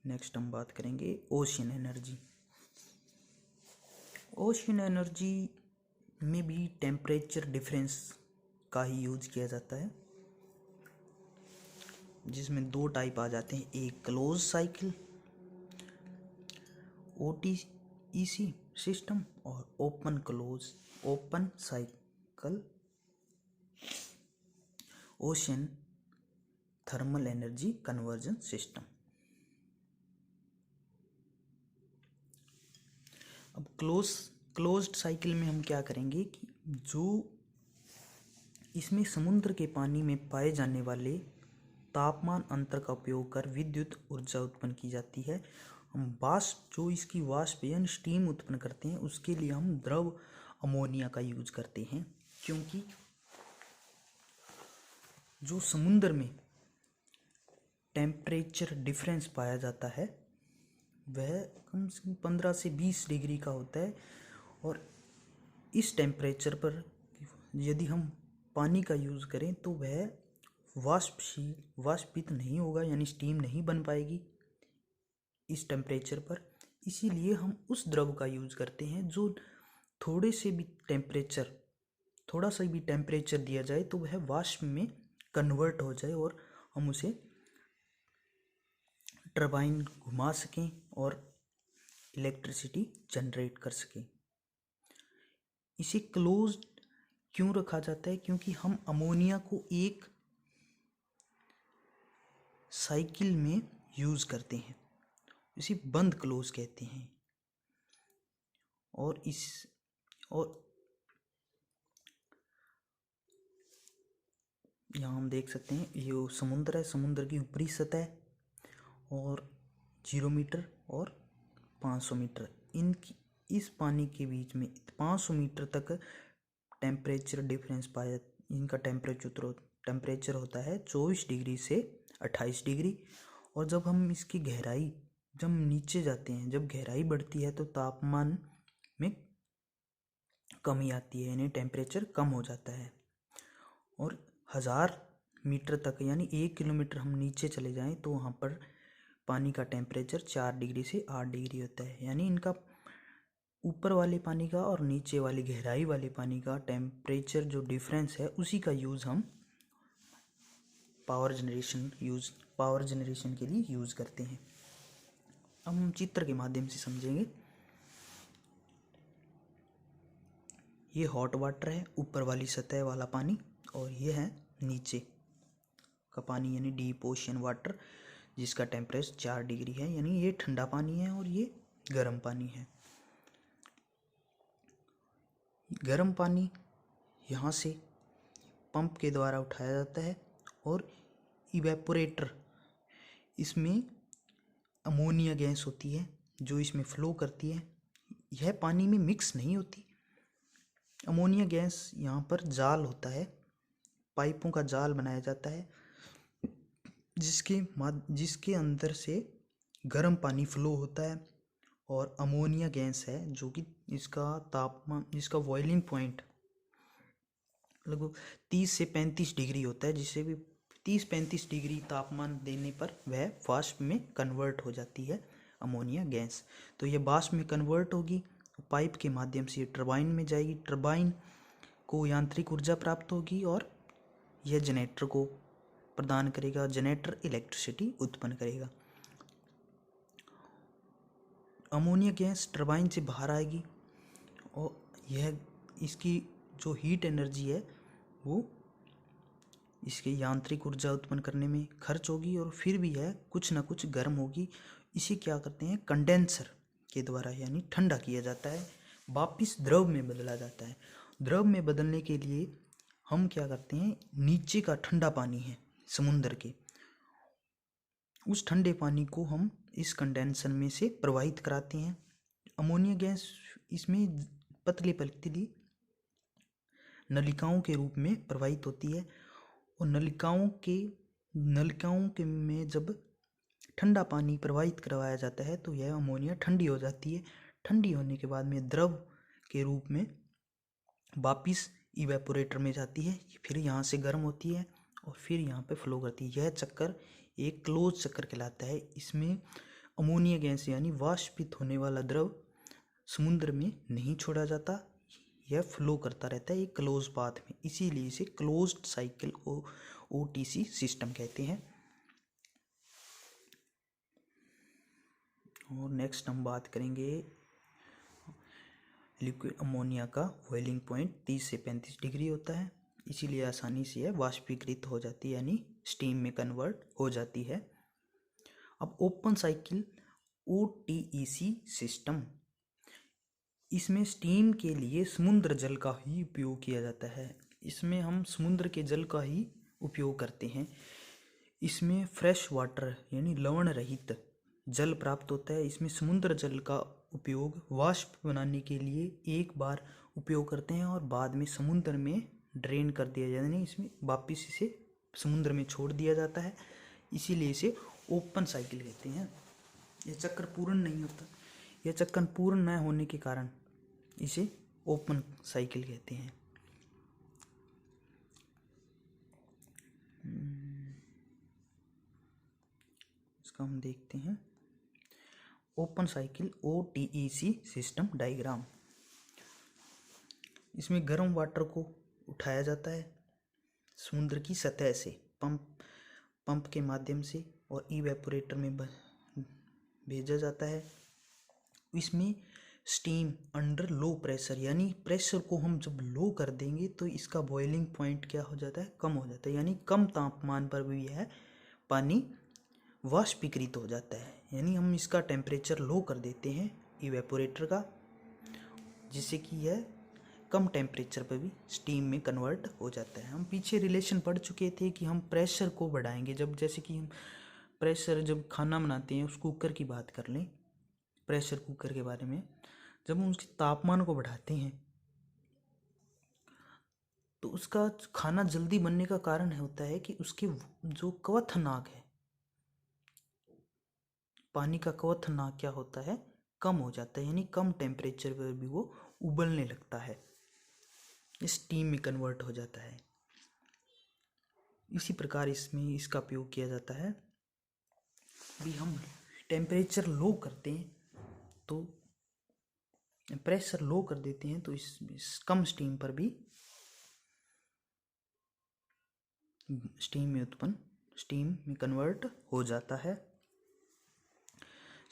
नेक्स्ट हम बात करेंगे ओशियन एनर्जी। ओशियन एनर्जी में भी टेम्परेचर डिफरेंस का ही यूज किया जाता है, जिसमें दो टाइप आ जाते हैं, एक क्लोज साइकिल OTEC सिस्टम और open cycle ocean thermal energy conversion system. अब क्लोज्ड साइकिल में हम क्या करेंगे कि जो इसमें समुद्र के पानी में पाए जाने वाले तापमान अंतर का उपयोग कर विद्युत ऊर्जा उत्पन्न की जाती है। हम जो इसकी वाष्प यानी स्टीम उत्पन्न करते हैं, उसके लिए हम द्रव अमोनिया का यूज करते हैं, क्योंकि जो समुद्र में टेम्परेचर डिफरेंस पाया जाता है वह कम से कम 15 से 20 डिग्री का होता है, और इस टेम्परेचर पर यदि हम पानी का यूज़ करें तो वह वाष्पित नहीं होगा, यानी स्टीम नहीं बन पाएगी इस टेम्परेचर पर। इसीलिए हम उस द्रव का यूज़ करते हैं जो थोड़ा सा भी टेम्परेचर दिया जाए तो वह वाष्प में कन्वर्ट हो जाए और हम उसे टरबाइन घुमा सकें और इलेक्ट्रिसिटी जनरेट कर सकें। इसे क्लोज्ड क्यों रखा जाता है? क्योंकि हम अमोनिया को एक साइकिल में यूज करते हैं, इसे बंद क्लोज कहते हैं। और यहाँ हम देख सकते हैं ये समुद्र है, समुद्र की ऊपरी सतह और 0 मीटर और 500 मीटर, इस पानी के बीच में 500 मीटर तक टेम्परेचर डिफरेंस पाया। इनका टेम्परेचर होता है 24 डिग्री से 28 डिग्री। और जब हम इसकी गहराई जब नीचे जाते हैं, जब गहराई बढ़ती है तो तापमान में कमी आती है, यानी टेम्परेचर कम हो जाता है। और 1000 मीटर तक यानी 1 किलोमीटर हम नीचे चले जाएं तो वहाँ पर पानी का टेम्परेचर 4 डिग्री से 8 डिग्री होता है। यानी इनका ऊपर वाले पानी का और नीचे वाली गहराई वाले पानी का टेम्परेचर जो डिफरेंस है उसी का यूज़ हम पावर जनरेशन के लिए यूज़ करते हैं। अब हम चित्र के माध्यम से समझेंगे। ये हॉट वाटर है, ऊपर वाली सतह वाला पानी, और ये है नीचे का पानी यानी डीप ओशियन वाटर, जिसका टेम्परेचर 4 डिग्री है। यानी ये ठंडा पानी है और ये गर्म पानी है। गर्म पानी यहाँ से पंप के द्वारा उठाया जाता है और इवेपोरेटर, इसमें अमोनिया गैस होती है जो इसमें फ्लो करती है। यह पानी में मिक्स नहीं होती। अमोनिया गैस यहाँ पर जाल होता है, पाइपों का जाल बनाया जाता है जिसके अंदर से गर्म पानी फ्लो होता है, और अमोनिया गैस है जो कि इसका बॉइलिंग पॉइंट लगभग 30 से 35 डिग्री होता है, जिससे भी 30-35 डिग्री तापमान देने पर वह वाष्प में कन्वर्ट हो जाती है अमोनिया गैस। तो यह वाष्प में कन्वर्ट होगी, पाइप के माध्यम से टरबाइन में जाएगी, टरबाइन को यांत्रिक ऊर्जा प्राप्त होगी और यह जनरेटर को प्रदान करेगा, जनरेटर इलेक्ट्रिसिटी उत्पन्न करेगा। अमोनिया गैस टरबाइन से बाहर आएगी और यह इसकी जो हीट एनर्जी है वो इसके यांत्रिक ऊर्जा उत्पन्न करने में खर्च होगी, और फिर भी यह कुछ ना कुछ गर्म होगी। इसे क्या करते हैं, कंडेंसर के द्वारा यानी ठंडा किया जाता है, वापिस द्रव में बदला जाता है। द्रव में बदलने के लिए हम क्या करते हैं, नीचे का ठंडा पानी है समुद्र के, उस ठंडे पानी को हम इस कंडेंसर में से प्रवाहित कराते हैं। अमोनिया गैस इसमें पतली पतली नलिकाओं के रूप में प्रवाहित होती है, और नलिकाओं के में जब ठंडा पानी प्रवाहित करवाया जाता है तो यह अमोनिया ठंडी हो जाती है। ठंडी होने के बाद में द्रव के रूप में वापिस इवेपोरेटर में जाती है, फिर यहाँ से गर्म होती है और फिर यहाँ पे फ्लो करती है। यह चक्कर एक क्लोज चक्कर कहलाता है। इसमें अमोनिया गैस यानी वाष्पित होने वाला द्रव समुद्र में नहीं छोड़ा जाता, यह फ्लो करता रहता है एक क्लोज पाथ में, इसीलिए इसे क्लोज्ड साइकिल OTC सिस्टम कहते हैं। और नेक्स्ट हम बात करेंगे लिक्विड अमोनिया का बॉइलिंग पॉइंट 30 से 35 डिग्री होता है, इसीलिए आसानी से यह वाष्पीकृत हो जाती है यानी स्टीम में कन्वर्ट हो जाती है। अब ओपन साइकिल OTEC सिस्टम, इसमें स्टीम के लिए समुद्र जल का ही उपयोग किया जाता है, इसमें हम समुद्र के जल का ही उपयोग करते हैं। इसमें फ्रेश वाटर यानी लवण रहित जल प्राप्त होता है। इसमें समुद्र जल का उपयोग वाष्प बनाने के लिए एक बार उपयोग करते हैं और बाद में समुद्र में ड्रेन कर दिया जाता है, यानी इसमें वापिस इसे समुद्र में छोड़ दिया जाता है, इसीलिए इसे ओपन साइकिल कहते हैं। यह चक्र पूर्ण नहीं होता, यह चक्र पूर्ण न होने के कारण इसे ओपन साइकिल कहते हैं। इसका हम देखते हैं open cycle OTEC system diagram. इसमें गर्म वाटर को उठाया जाता है समुद्र की सतह से पंप के माध्यम से और इवेपोरेटर में भेजा जाता है। इसमें स्टीम अंडर लो प्रेशर, यानी प्रेशर को हम जब लो कर देंगे तो इसका बॉइलिंग पॉइंट क्या हो जाता है, कम हो जाता है, यानी कम तापमान पर भी यह पानी वाष्पीकृत हो जाता है। यानी हम इसका टेम्परेचर लो कर देते हैं इवेपोरेटर का, जिससे कि यह कम टेम्परेचर पर भी स्टीम में कन्वर्ट हो जाता है। हम पीछे रिलेशन पढ़ चुके थे कि हम प्रेशर को बढ़ाएंगे, जब जैसे कि हम प्रेशर जब खाना बनाते हैं, उस कुकर की बात कर लें, प्रेशर कुकर के बारे में, जब हम उसके तापमान को बढ़ाते हैं तो उसका खाना जल्दी बनने का कारण होता है कि उसके जो क्वथनांक है, पानी का क्वथनांक क्या होता है, कम हो जाता है, यानी कम टेम्परेचर पर भी वो उबलने लगता है, स्टीम में कन्वर्ट हो जाता है। इसी प्रकार इसमें इसका उपयोग किया जाता है। भी हम टेम्परेचर लो करते हैं तो प्रेशर लो कर देते हैं तो इस कम स्टीम पर भी स्टीम में कन्वर्ट हो जाता है।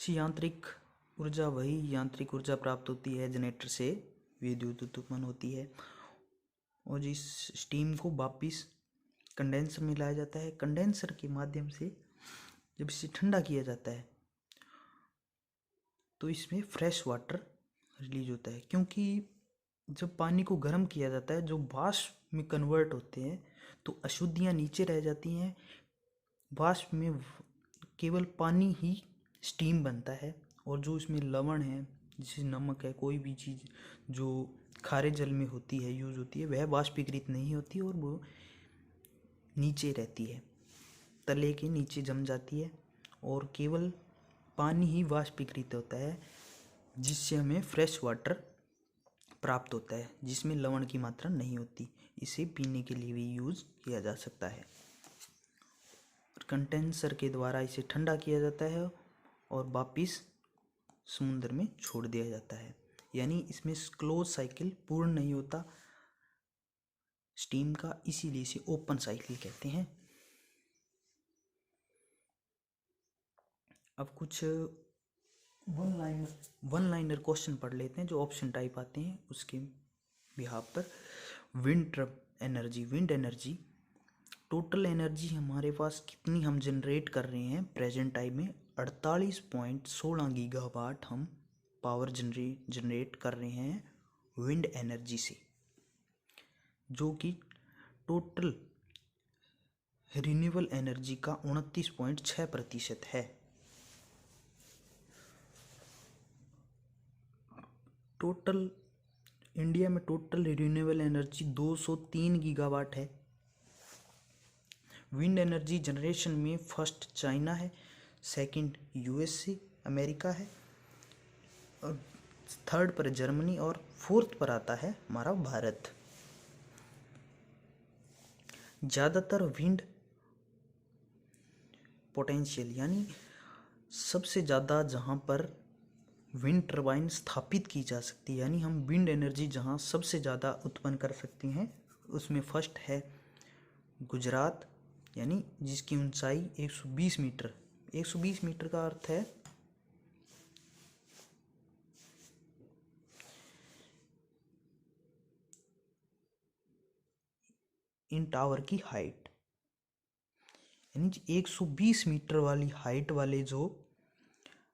यांत्रिक ऊर्जा, वही यांत्रिक ऊर्जा प्राप्त होती है जनरेटर से, विद्युत उत्पन्न होती है और इस स्टीम को वापिस कंडेंसर में लाया जाता है। कंडेंसर के माध्यम से जब इसे ठंडा किया जाता है तो इसमें फ्रेश वाटर रिलीज होता है, क्योंकि जब पानी को गर्म किया जाता है, जो वाष्प में कन्वर्ट होते हैं तो अशुद्धियाँ नीचे रह जाती हैं, वाष्प में केवल पानी ही स्टीम बनता है और जो इसमें लवण है, जैसे नमक है, कोई भी चीज़ जो खारे जल में होती है, यूज होती है, वह वाष्पीकृत नहीं होती और वो नीचे रहती है, तले के नीचे जम जाती है और केवल पानी ही वाष्पीकृत होता है, जिससे हमें फ्रेश वाटर प्राप्त होता है जिसमें लवण की मात्रा नहीं होती। इसे पीने के लिए भी यूज किया जा सकता है। कंडेंसर के द्वारा इसे ठंडा किया जाता है और वापिस समुद्र में छोड़ दिया जाता है, यानी इसमें क्लोज साइकिल पूर्ण नहीं होता स्टीम का, इसीलिए इसे ओपन साइकिल कहते हैं। अब कुछ वन लाइनर क्वेश्चन पढ़ लेते हैं जो ऑप्शन टाइप आते हैं उसके बिहाफ पर। विंड एनर्जी, टोटल एनर्जी हमारे पास कितनी हम जनरेट कर रहे हैं प्रेजेंट टाइम में, 48.16 गीगावाट हम पावर जनरेट कर रहे हैं विंड एनर्जी से, जो कि टोटल रिन्यूएबल एनर्जी का 29.6% है। टोटल इंडिया में टोटल रिन्यूएबल एनर्जी 203 गीगावाट है। विंड एनर्जी जनरेशन में फर्स्ट चाइना है, सेकंड USA अमेरिका है, और थर्ड पर जर्मनी और फोर्थ पर आता है हमारा भारत। ज़्यादातर विंड पोटेंशियल यानी सबसे ज़्यादा जहाँ पर विंड टर्बाइन स्थापित की जा सकती है, यानी हम विंड एनर्जी जहाँ सबसे ज़्यादा उत्पन्न कर सकते हैं, उसमें फर्स्ट है गुजरात, यानी जिसकी ऊंचाई 120 मीटर। 120 मीटर का अर्थ है इन टावर की हाइट, यानी 120 मीटर वाली हाइट वाले जो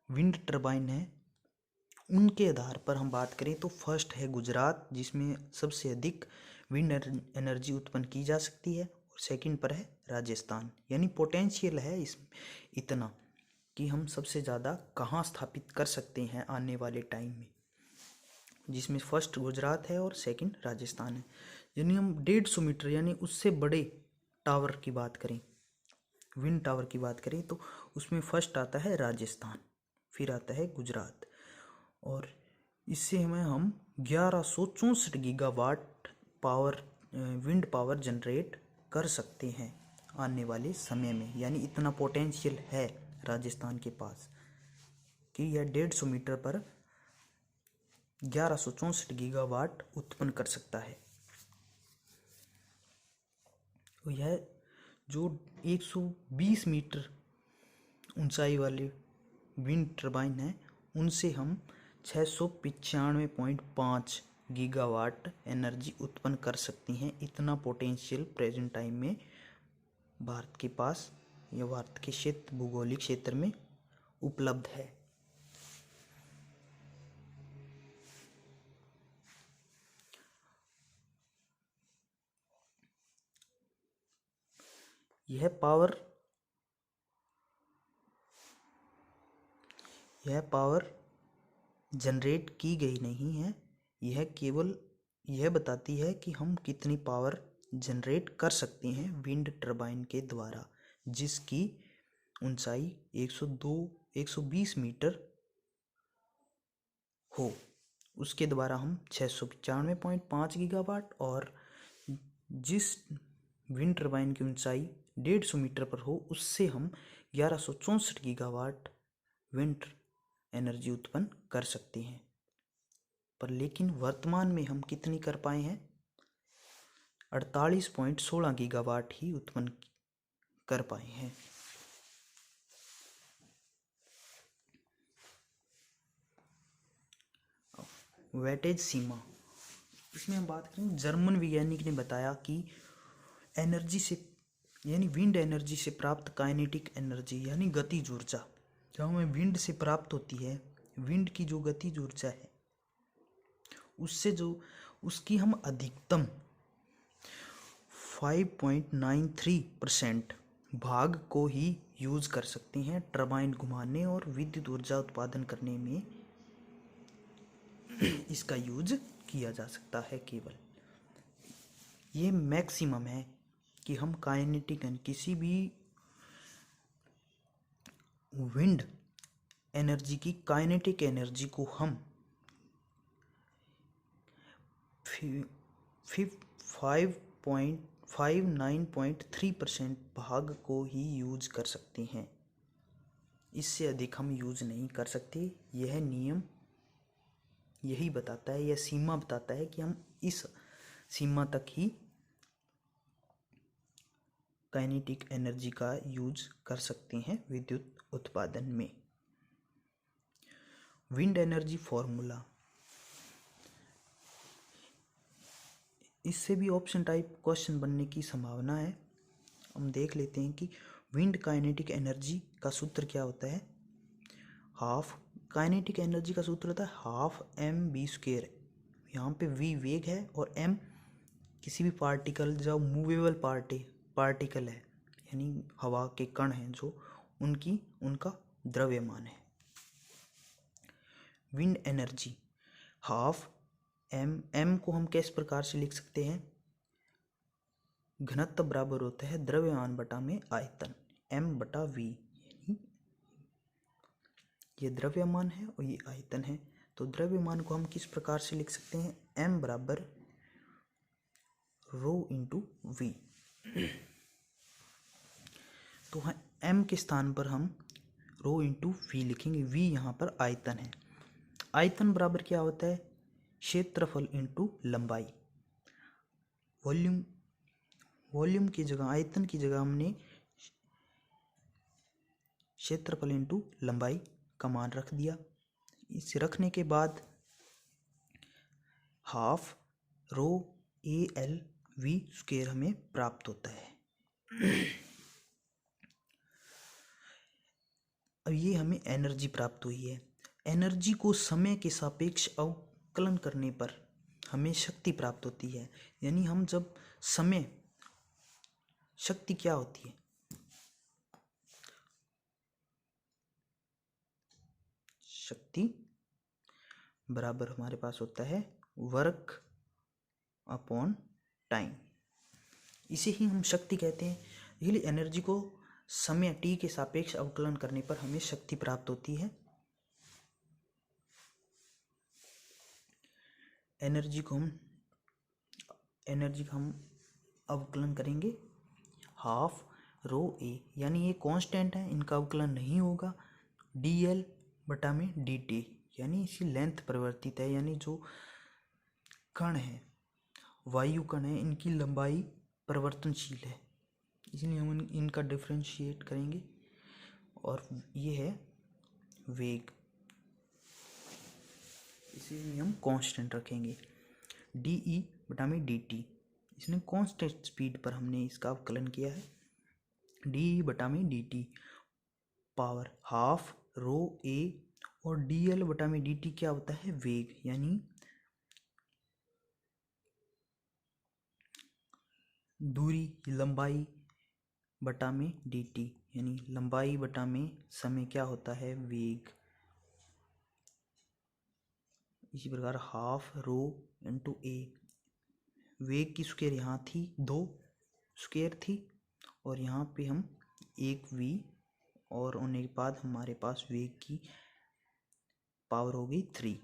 विंड टर्बाइन है उनके आधार पर हम बात करें तो फर्स्ट है गुजरात, जिसमें सबसे अधिक विंड एनर्जी उत्पन्न की जा सकती है, और सेकंड पर है राजस्थान। यानी पोटेंशियल है इस इतना कि हम सबसे ज़्यादा कहाँ स्थापित कर सकते हैं आने वाले टाइम में, जिसमें फर्स्ट गुजरात है और सेकंड राजस्थान है। यानी हम 150 मीटर यानी उससे बड़े टावर की बात करें, विंड टावर की बात करें, तो उसमें फर्स्ट आता है राजस्थान, फिर आता है गुजरात, और इससे हम 1164 gigawatt power wind power generate कर सकते हैं आने वाले समय में। यानी इतना पोटेंशियल है राजस्थान के पास कि यह 150 मीटर पर 1164 गीगावाट उत्पन्न कर सकता है। तो यह जो 120 मीटर ऊंचाई वाले विंड टर्बाइन है, उनसे हम 695.5 गीगावाट एनर्जी उत्पन्न कर सकती हैं। इतना पोटेंशियल प्रेजेंट टाइम में भारत के पास या भारत के क्षेत्र भूगोलिक क्षेत्र में उपलब्ध है। यह पावर जनरेट की गई नहीं है, यह केवल यह बताती है कि हम कितनी पावर जनरेट कर सकते हैं विंड टर्बाइन के द्वारा, जिसकी ऊंचाई 120 मीटर हो। उसके द्वारा हम 695.5 गीगावाट, और जिस विंड टर्बाइन की ऊंचाई 150 मीटर पर हो उससे हम 1164 गीगावाट विंड एनर्जी उत्पन्न कर सकते हैं। पर लेकिन वर्तमान में हम कितनी कर पाए हैं? 48.16 गीगावाट ही उत्पन्न कर पाए हैं। वेटेज सीमा, इसमें हम बात करें, जर्मन वैज्ञानिक ने बताया कि एनर्जी से यानी विंड एनर्जी से प्राप्त काइनेटिक एनर्जी यानी गतिज ऊर्जा जो हमें विंड से प्राप्त होती है, विंड की जो गतिज ऊर्जा है उससे जो उसकी हम अधिकतम 5.93% भाग को ही यूज कर सकते हैं टरबाइन घुमाने और विद्युत ऊर्जा उत्पादन करने में इसका यूज किया जा सकता है। केवल ये मैक्सिमम है कि हम काइनेटिक किसी भी विंड एनर्जी की काइनेटिक एनर्जी को हम 5.59.3% भाग को ही यूज कर सकते हैं, इससे अधिक हम यूज नहीं कर सकते। यह नियम यही बताता है, यह सीमा बताता है कि हम इस सीमा तक ही काइनेटिक एनर्जी का यूज कर सकते हैं विद्युत उत्पादन में। विंड एनर्जी फॉर्मूला, इससे भी ऑप्शन टाइप क्वेश्चन बनने की संभावना है। हम देख लेते हैं कि विंड काइनेटिक एनर्जी का सूत्र क्या होता है। हाफ काइनेटिक एनर्जी का सूत्र होता है हाफ mv²। यहाँ पे v वेग है और m किसी भी पार्टिकल जो मूवेबल पार्टिकल है यानी हवा के कण हैं जो उनका द्रव्यमान है। विंड एनर्जी हाफ m को हम किस प्रकार से लिख सकते हैं, घनत्व बराबर होता है द्रव्यमान बटा में आयतन m/v, यानी ये द्रव्यमान है और ये आयतन है। तो द्रव्यमान को हम किस प्रकार से लिख सकते हैं, m बराबर ρ/v। तो m के स्थान पर हम रो इंटू वी लिखेंगे। वी यहाँ पर आयतन है। आयतन बराबर क्या होता है? क्षेत्रफल इंटू लंबाई। वॉल्यूम की जगह, आयतन की जगह हमने क्षेत्रफल इंटू लंबाई का मान रख दिया। इसे रखने के बाद half rho A L V square हमें प्राप्त होता है। अब ये हमें एनर्जी प्राप्त हुई है। एनर्जी को समय के सापेक्ष अवकलन करने पर हमें शक्ति प्राप्त होती है। यानी हम जब समय, शक्ति क्या होती है? शक्ति बराबर हमारे पास होता है वर्क अपॉन टाइम। इसे ही हम शक्ति कहते हैं। इसलिए एनर्जी को समय टी के सापेक्ष अवकलन करने पर हमें शक्ति प्राप्त होती है। एनर्जी का हम अवकलन करेंगे हाफ रो ए, यानी ये कांस्टेंट है, इनका अवकलन नहीं होगा। डी एल बटा में डी टी, यानी इसकी लेंथ परिवर्तित है, यानी जो कण है, वायु कण है, इनकी लंबाई परिवर्तनशील है, इसलिए हम इनका डिफरेंशिएट करेंगे। और ये है वेग, इसीलिए हम कांस्टेंट रखेंगे। डी ई बटा में डी टी, इसने कांस्टेंट स्पीड पर हमने इसका अवकलन किया है। डी ई बटा में D T power half rho A, और डी एल बटा में डी टी क्या होता है? वेग, यानी दूरी, लंबाई बटा में डी टी, यानी लंबाई बटा में समय क्या होता है? वेग। इसी प्रकार हाफ रो इंटू ए, वेग की स्क्वायर यहाँ थी 2 स्क्वायर थी, और यहाँ पे हम 1 वी, और होने के बाद हमारे पास वेग की पावर हो गई 3।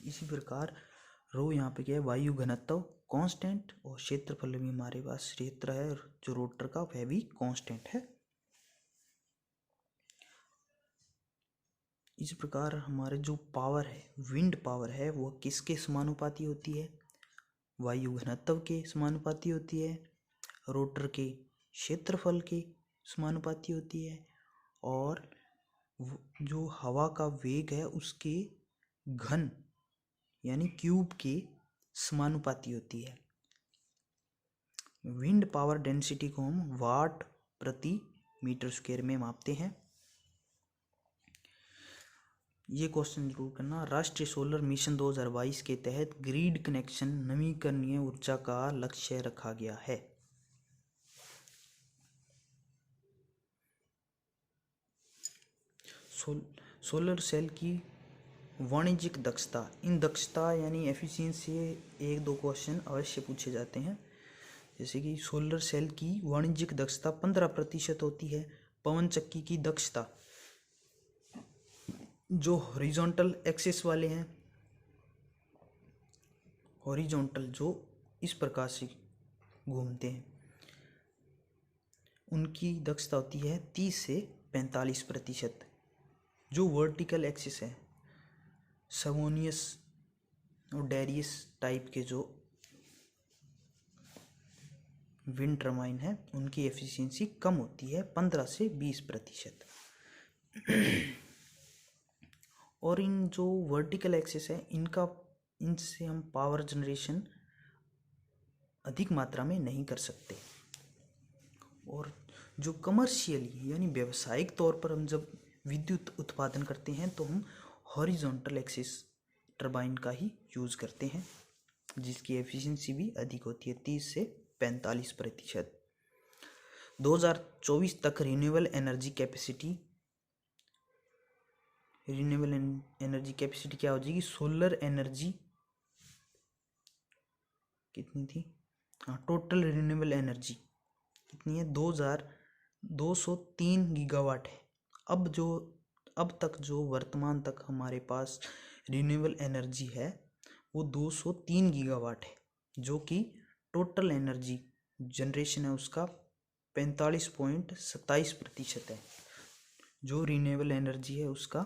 इसी प्रकार रो यहाँ पे क्या है? वायु घनत्व कांस्टेंट, और क्षेत्रफल भी हमारे पास क्षेत्र है जो रोटर का, वह भी कांस्टेंट है। इस प्रकार हमारे जो पावर है, विंड पावर है, वो किसके समानुपाती होती है? वायु घनत्व के समानुपाती होती है, रोटर के क्षेत्रफल के समानुपाती होती है, और जो हवा का वेग है उसके घन यानी क्यूब के समानुपाती होती है। विंड पावर डेंसिटी को हम वाट प्रति मीटर स्क्वायर में मापते हैं। ये क्वेश्चन जरूर करना। राष्ट्रीय सोलर मिशन 2022 के तहत ग्रिड कनेक्शन नवीकरणीय ऊर्जा का लक्ष्य रखा गया है। सोलर सेल की वाणिज्यिक दक्षता, इन दक्षता यानी एफिशिएंसी से 1-2 क्वेश्चन अवश्य पूछे जाते हैं। जैसे कि सोलर सेल की वाणिज्यिक दक्षता 15% होती है। पवन चक्की की दक्षता, जो हॉरिजॉन्टल एक्सिस वाले हैं, हॉरिजॉन्टल जो इस प्रकार से घूमते हैं, उनकी दक्षता होती है 30 से 45%। जो वर्टिकल एक्सिस है, सवोनियस और डेरियस टाइप के जो विंड टर्बाइन है, उनकी एफिशिएंसी कम होती है 15 से 20%। और इन जो वर्टिकल एक्सिस है, इनसे हम पावर जनरेशन अधिक मात्रा में नहीं कर सकते। और जो कमर्शियली यानी व्यावसायिक तौर पर हम जब विद्युत उत्पादन करते हैं, तो हम हॉरिजॉन्टल एक्सिस टर्बाइन का ही यूज़ करते हैं, जिसकी एफिशिएंसी भी अधिक होती है 30 से 45%। 2024 तक रिन्यूएबल एनर्जी कैपेसिटी क्या हो जाएगी? सोलर एनर्जी कितनी थी? हाँ, टोटल रिन्यूएबल एनर्जी कितनी है? 2203 गीगावाट है। अब तक जो वर्तमान तक हमारे पास रिन्यूएबल एनर्जी है वो 203 गीगावाट है, जो कि टोटल एनर्जी जनरेशन है उसका 45.27% है। जो रिन्यूएबल एनर्जी है उसका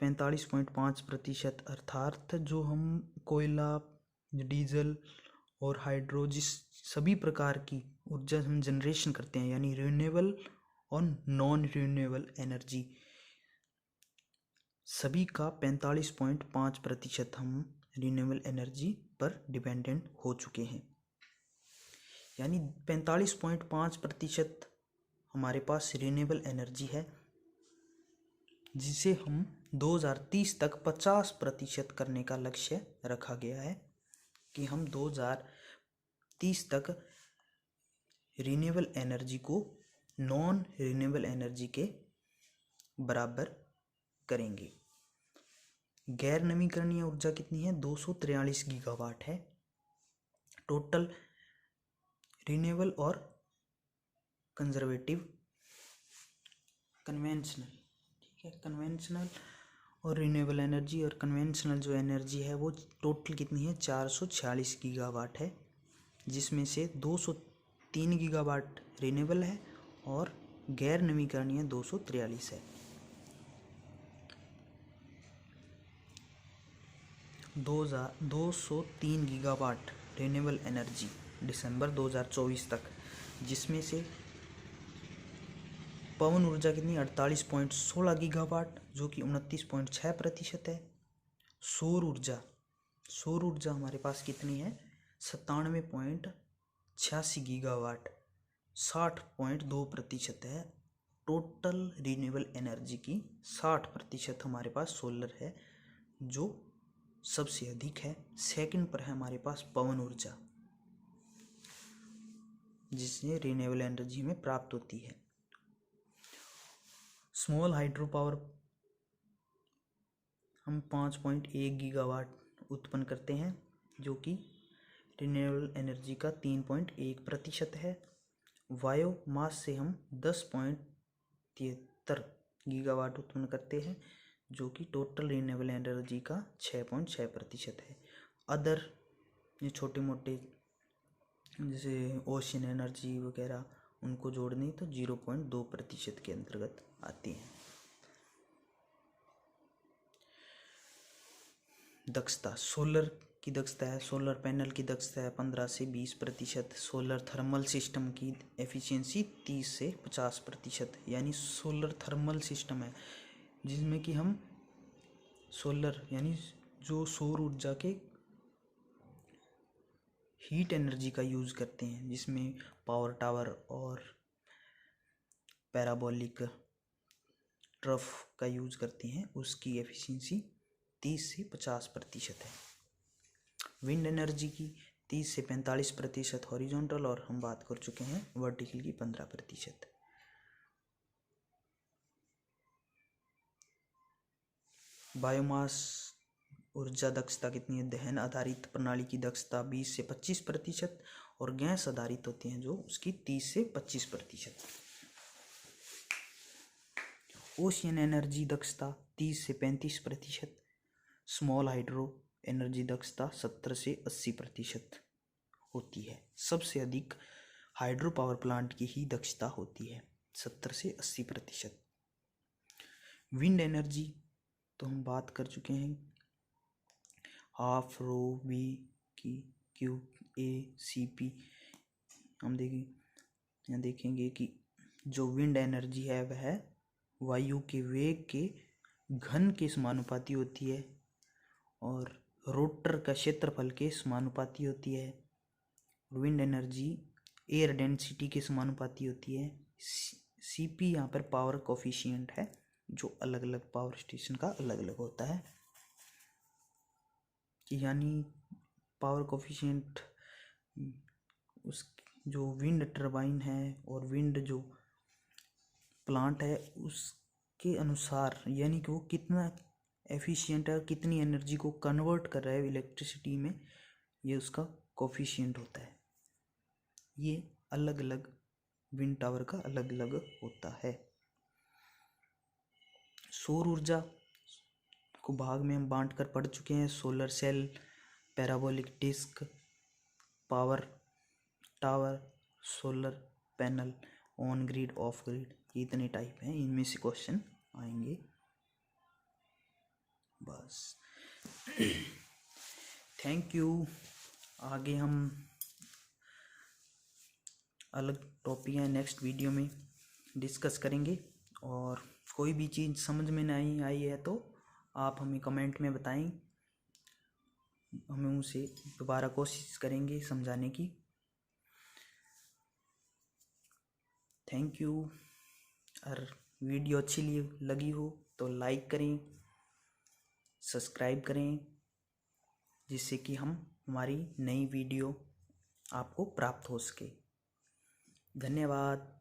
45.5%, अर्थात जो हम कोयला, डीजल और हाइड्रो जिस सभी प्रकार की ऊर्जा हम जनरेशन करते हैं, यानी रिन्यूएबल और नॉन रिन्यूएबल एनर्जी, सभी का 45.5% हम रिन्यूएबल एनर्जी पर डिपेंडेंट हो चुके हैं। यानी 45.5% हमारे पास रिन्यूएबल एनर्जी है, जिसे हम 2030 तक 50% करने का लक्ष्य रखा गया है कि हम 2030 तक रिन्यूएबल एनर्जी को नॉन रिन्यूएबल एनर्जी के बराबर करेंगे। गैर नवीकरणीय ऊर्जा कितनी है? 243 गीगावाट है टोटल। रिन्यूएबल और कंजर्वेटिव, कन्वेंशनल, ठीक है, कन्वेंशनल और रिन्यूएबल एनर्जी और कन्वेंशनल जो एनर्जी है वो टोटल कितनी है? 446 गीगावाट है, जिसमें से 203 गीगावाट रिन्यूएबल है और गैर नवीकरणीय 243 है। 203 गीगावाट रिन्यूएबल एनर्जी दिसंबर 2024 तक, जिसमें से पवन ऊर्जा कितनी? 48.16 गीगावाट, जो कि 29.6% है। सौर ऊर्जा हमारे पास कितनी है? 97.86 गीगावाट, 60.2% है। टोटल रिन्यूएबल एनर्जी की 60% हमारे पास सोलर है, जो सबसे अधिक है। सेकंड पर है हमारे पास पवन ऊर्जा, जिससे रिन्यूएबल एनर्जी में प्राप्त होती है। स्मॉल हाइड्रो पावर हम 5.1 गीगावाट उत्पन्न करते हैं, जो कि रिन्यूएबल एनर्जी का 3.1% है। बायोमास से हम 10.73 गीगावाट उत्पन्न करते हैं, जो कि टोटल रिन्यूएबल एनर्जी का 6.6% है। अदर ये छोटे मोटे जैसे ओशन एनर्जी वगैरह, उनको जोड़ दें तो 0.2% के अंतर्गत आती हैं। दक्षता, सोलर की दक्षता है, सोलर पैनल की दक्षता है 15 से 20%। सोलर थर्मल सिस्टम की एफिशिएंसी 30 से 50%। यानी सोलर थर्मल सिस्टम है जिसमें कि हम सोलर यानी जो सौर ऊर्जा के हीट एनर्जी का यूज़ करते हैं, जिसमें पावर टावर और पैराबोलिक ट्रफ का यूज़ करते हैं, उसकी एफिशिएंसी 30 से 50% है। विंड एनर्जी की 30 से 45% हॉरिजॉन्टल, और हम बात कर चुके हैं वर्टिकल की 15%। बायोमास ऊर्जा दक्षता कितनी है? दहन आधारित प्रणाली की दक्षता 20 से 25% और गैस आधारित होती हैं जो उसकी 30 से 25%। ओशियन एनर्जी दक्षता 30 से 35%। स्मॉल हाइड्रो एनर्जी दक्षता 70 से 80% होती है। सबसे अधिक हाइड्रो पावर प्लांट की ही दक्षता होती है 70 से 80%। विंड एनर्जी तो हम बात कर चुके हैं, हाफ रो वी की क्यू ए सी पी। हम देखेंगे कि जो विंड एनर्जी है वह वायु के वेग के घन के समानुपाती होती है और रोटर का क्षेत्रफल के समानुपाती होती है। विंड एनर्जी एयर डेंसिटी के समानुपाती होती है। सीपी यहाँ पर पावर कोफिशिएंट है, जो अलग अलग पावर स्टेशन का अलग अलग होता है। यानी पावर कोफिशिएंट उस जो विंड टरबाइन है और विंड जो प्लांट है उसके अनुसार, यानी कि वो कितना एफिशिएंट है, कितनी एनर्जी को कन्वर्ट कर रहा है इलेक्ट्रिसिटी में, ये उसका कोफिशिएंट होता है। ये अलग अलग विंड टावर का अलग अलग होता है। सौर ऊर्जा को भाग में हम बांट कर पढ़ चुके हैं। Solar cell, parabolic disc, power tower, solar panel on grid, off grid, ये इतने टाइप हैं, इनमें से क्वेश्चन आएंगे बस। Thank you. आगे हम अलग टॉपिक है नेक्स्ट वीडियो में डिस्कस करेंगे, और कोई भी चीज़ समझ में नहीं आई है तो आप हमें कमेंट में बताएं, हमें उसे दोबारा कोशिश करेंगे समझाने की। Thank you. अगर वीडियो अच्छी लगी हो तो लाइक करें, सब्सक्राइब करें, जिससे कि हमारी नई वीडियो आपको प्राप्त हो सके। धन्यवाद।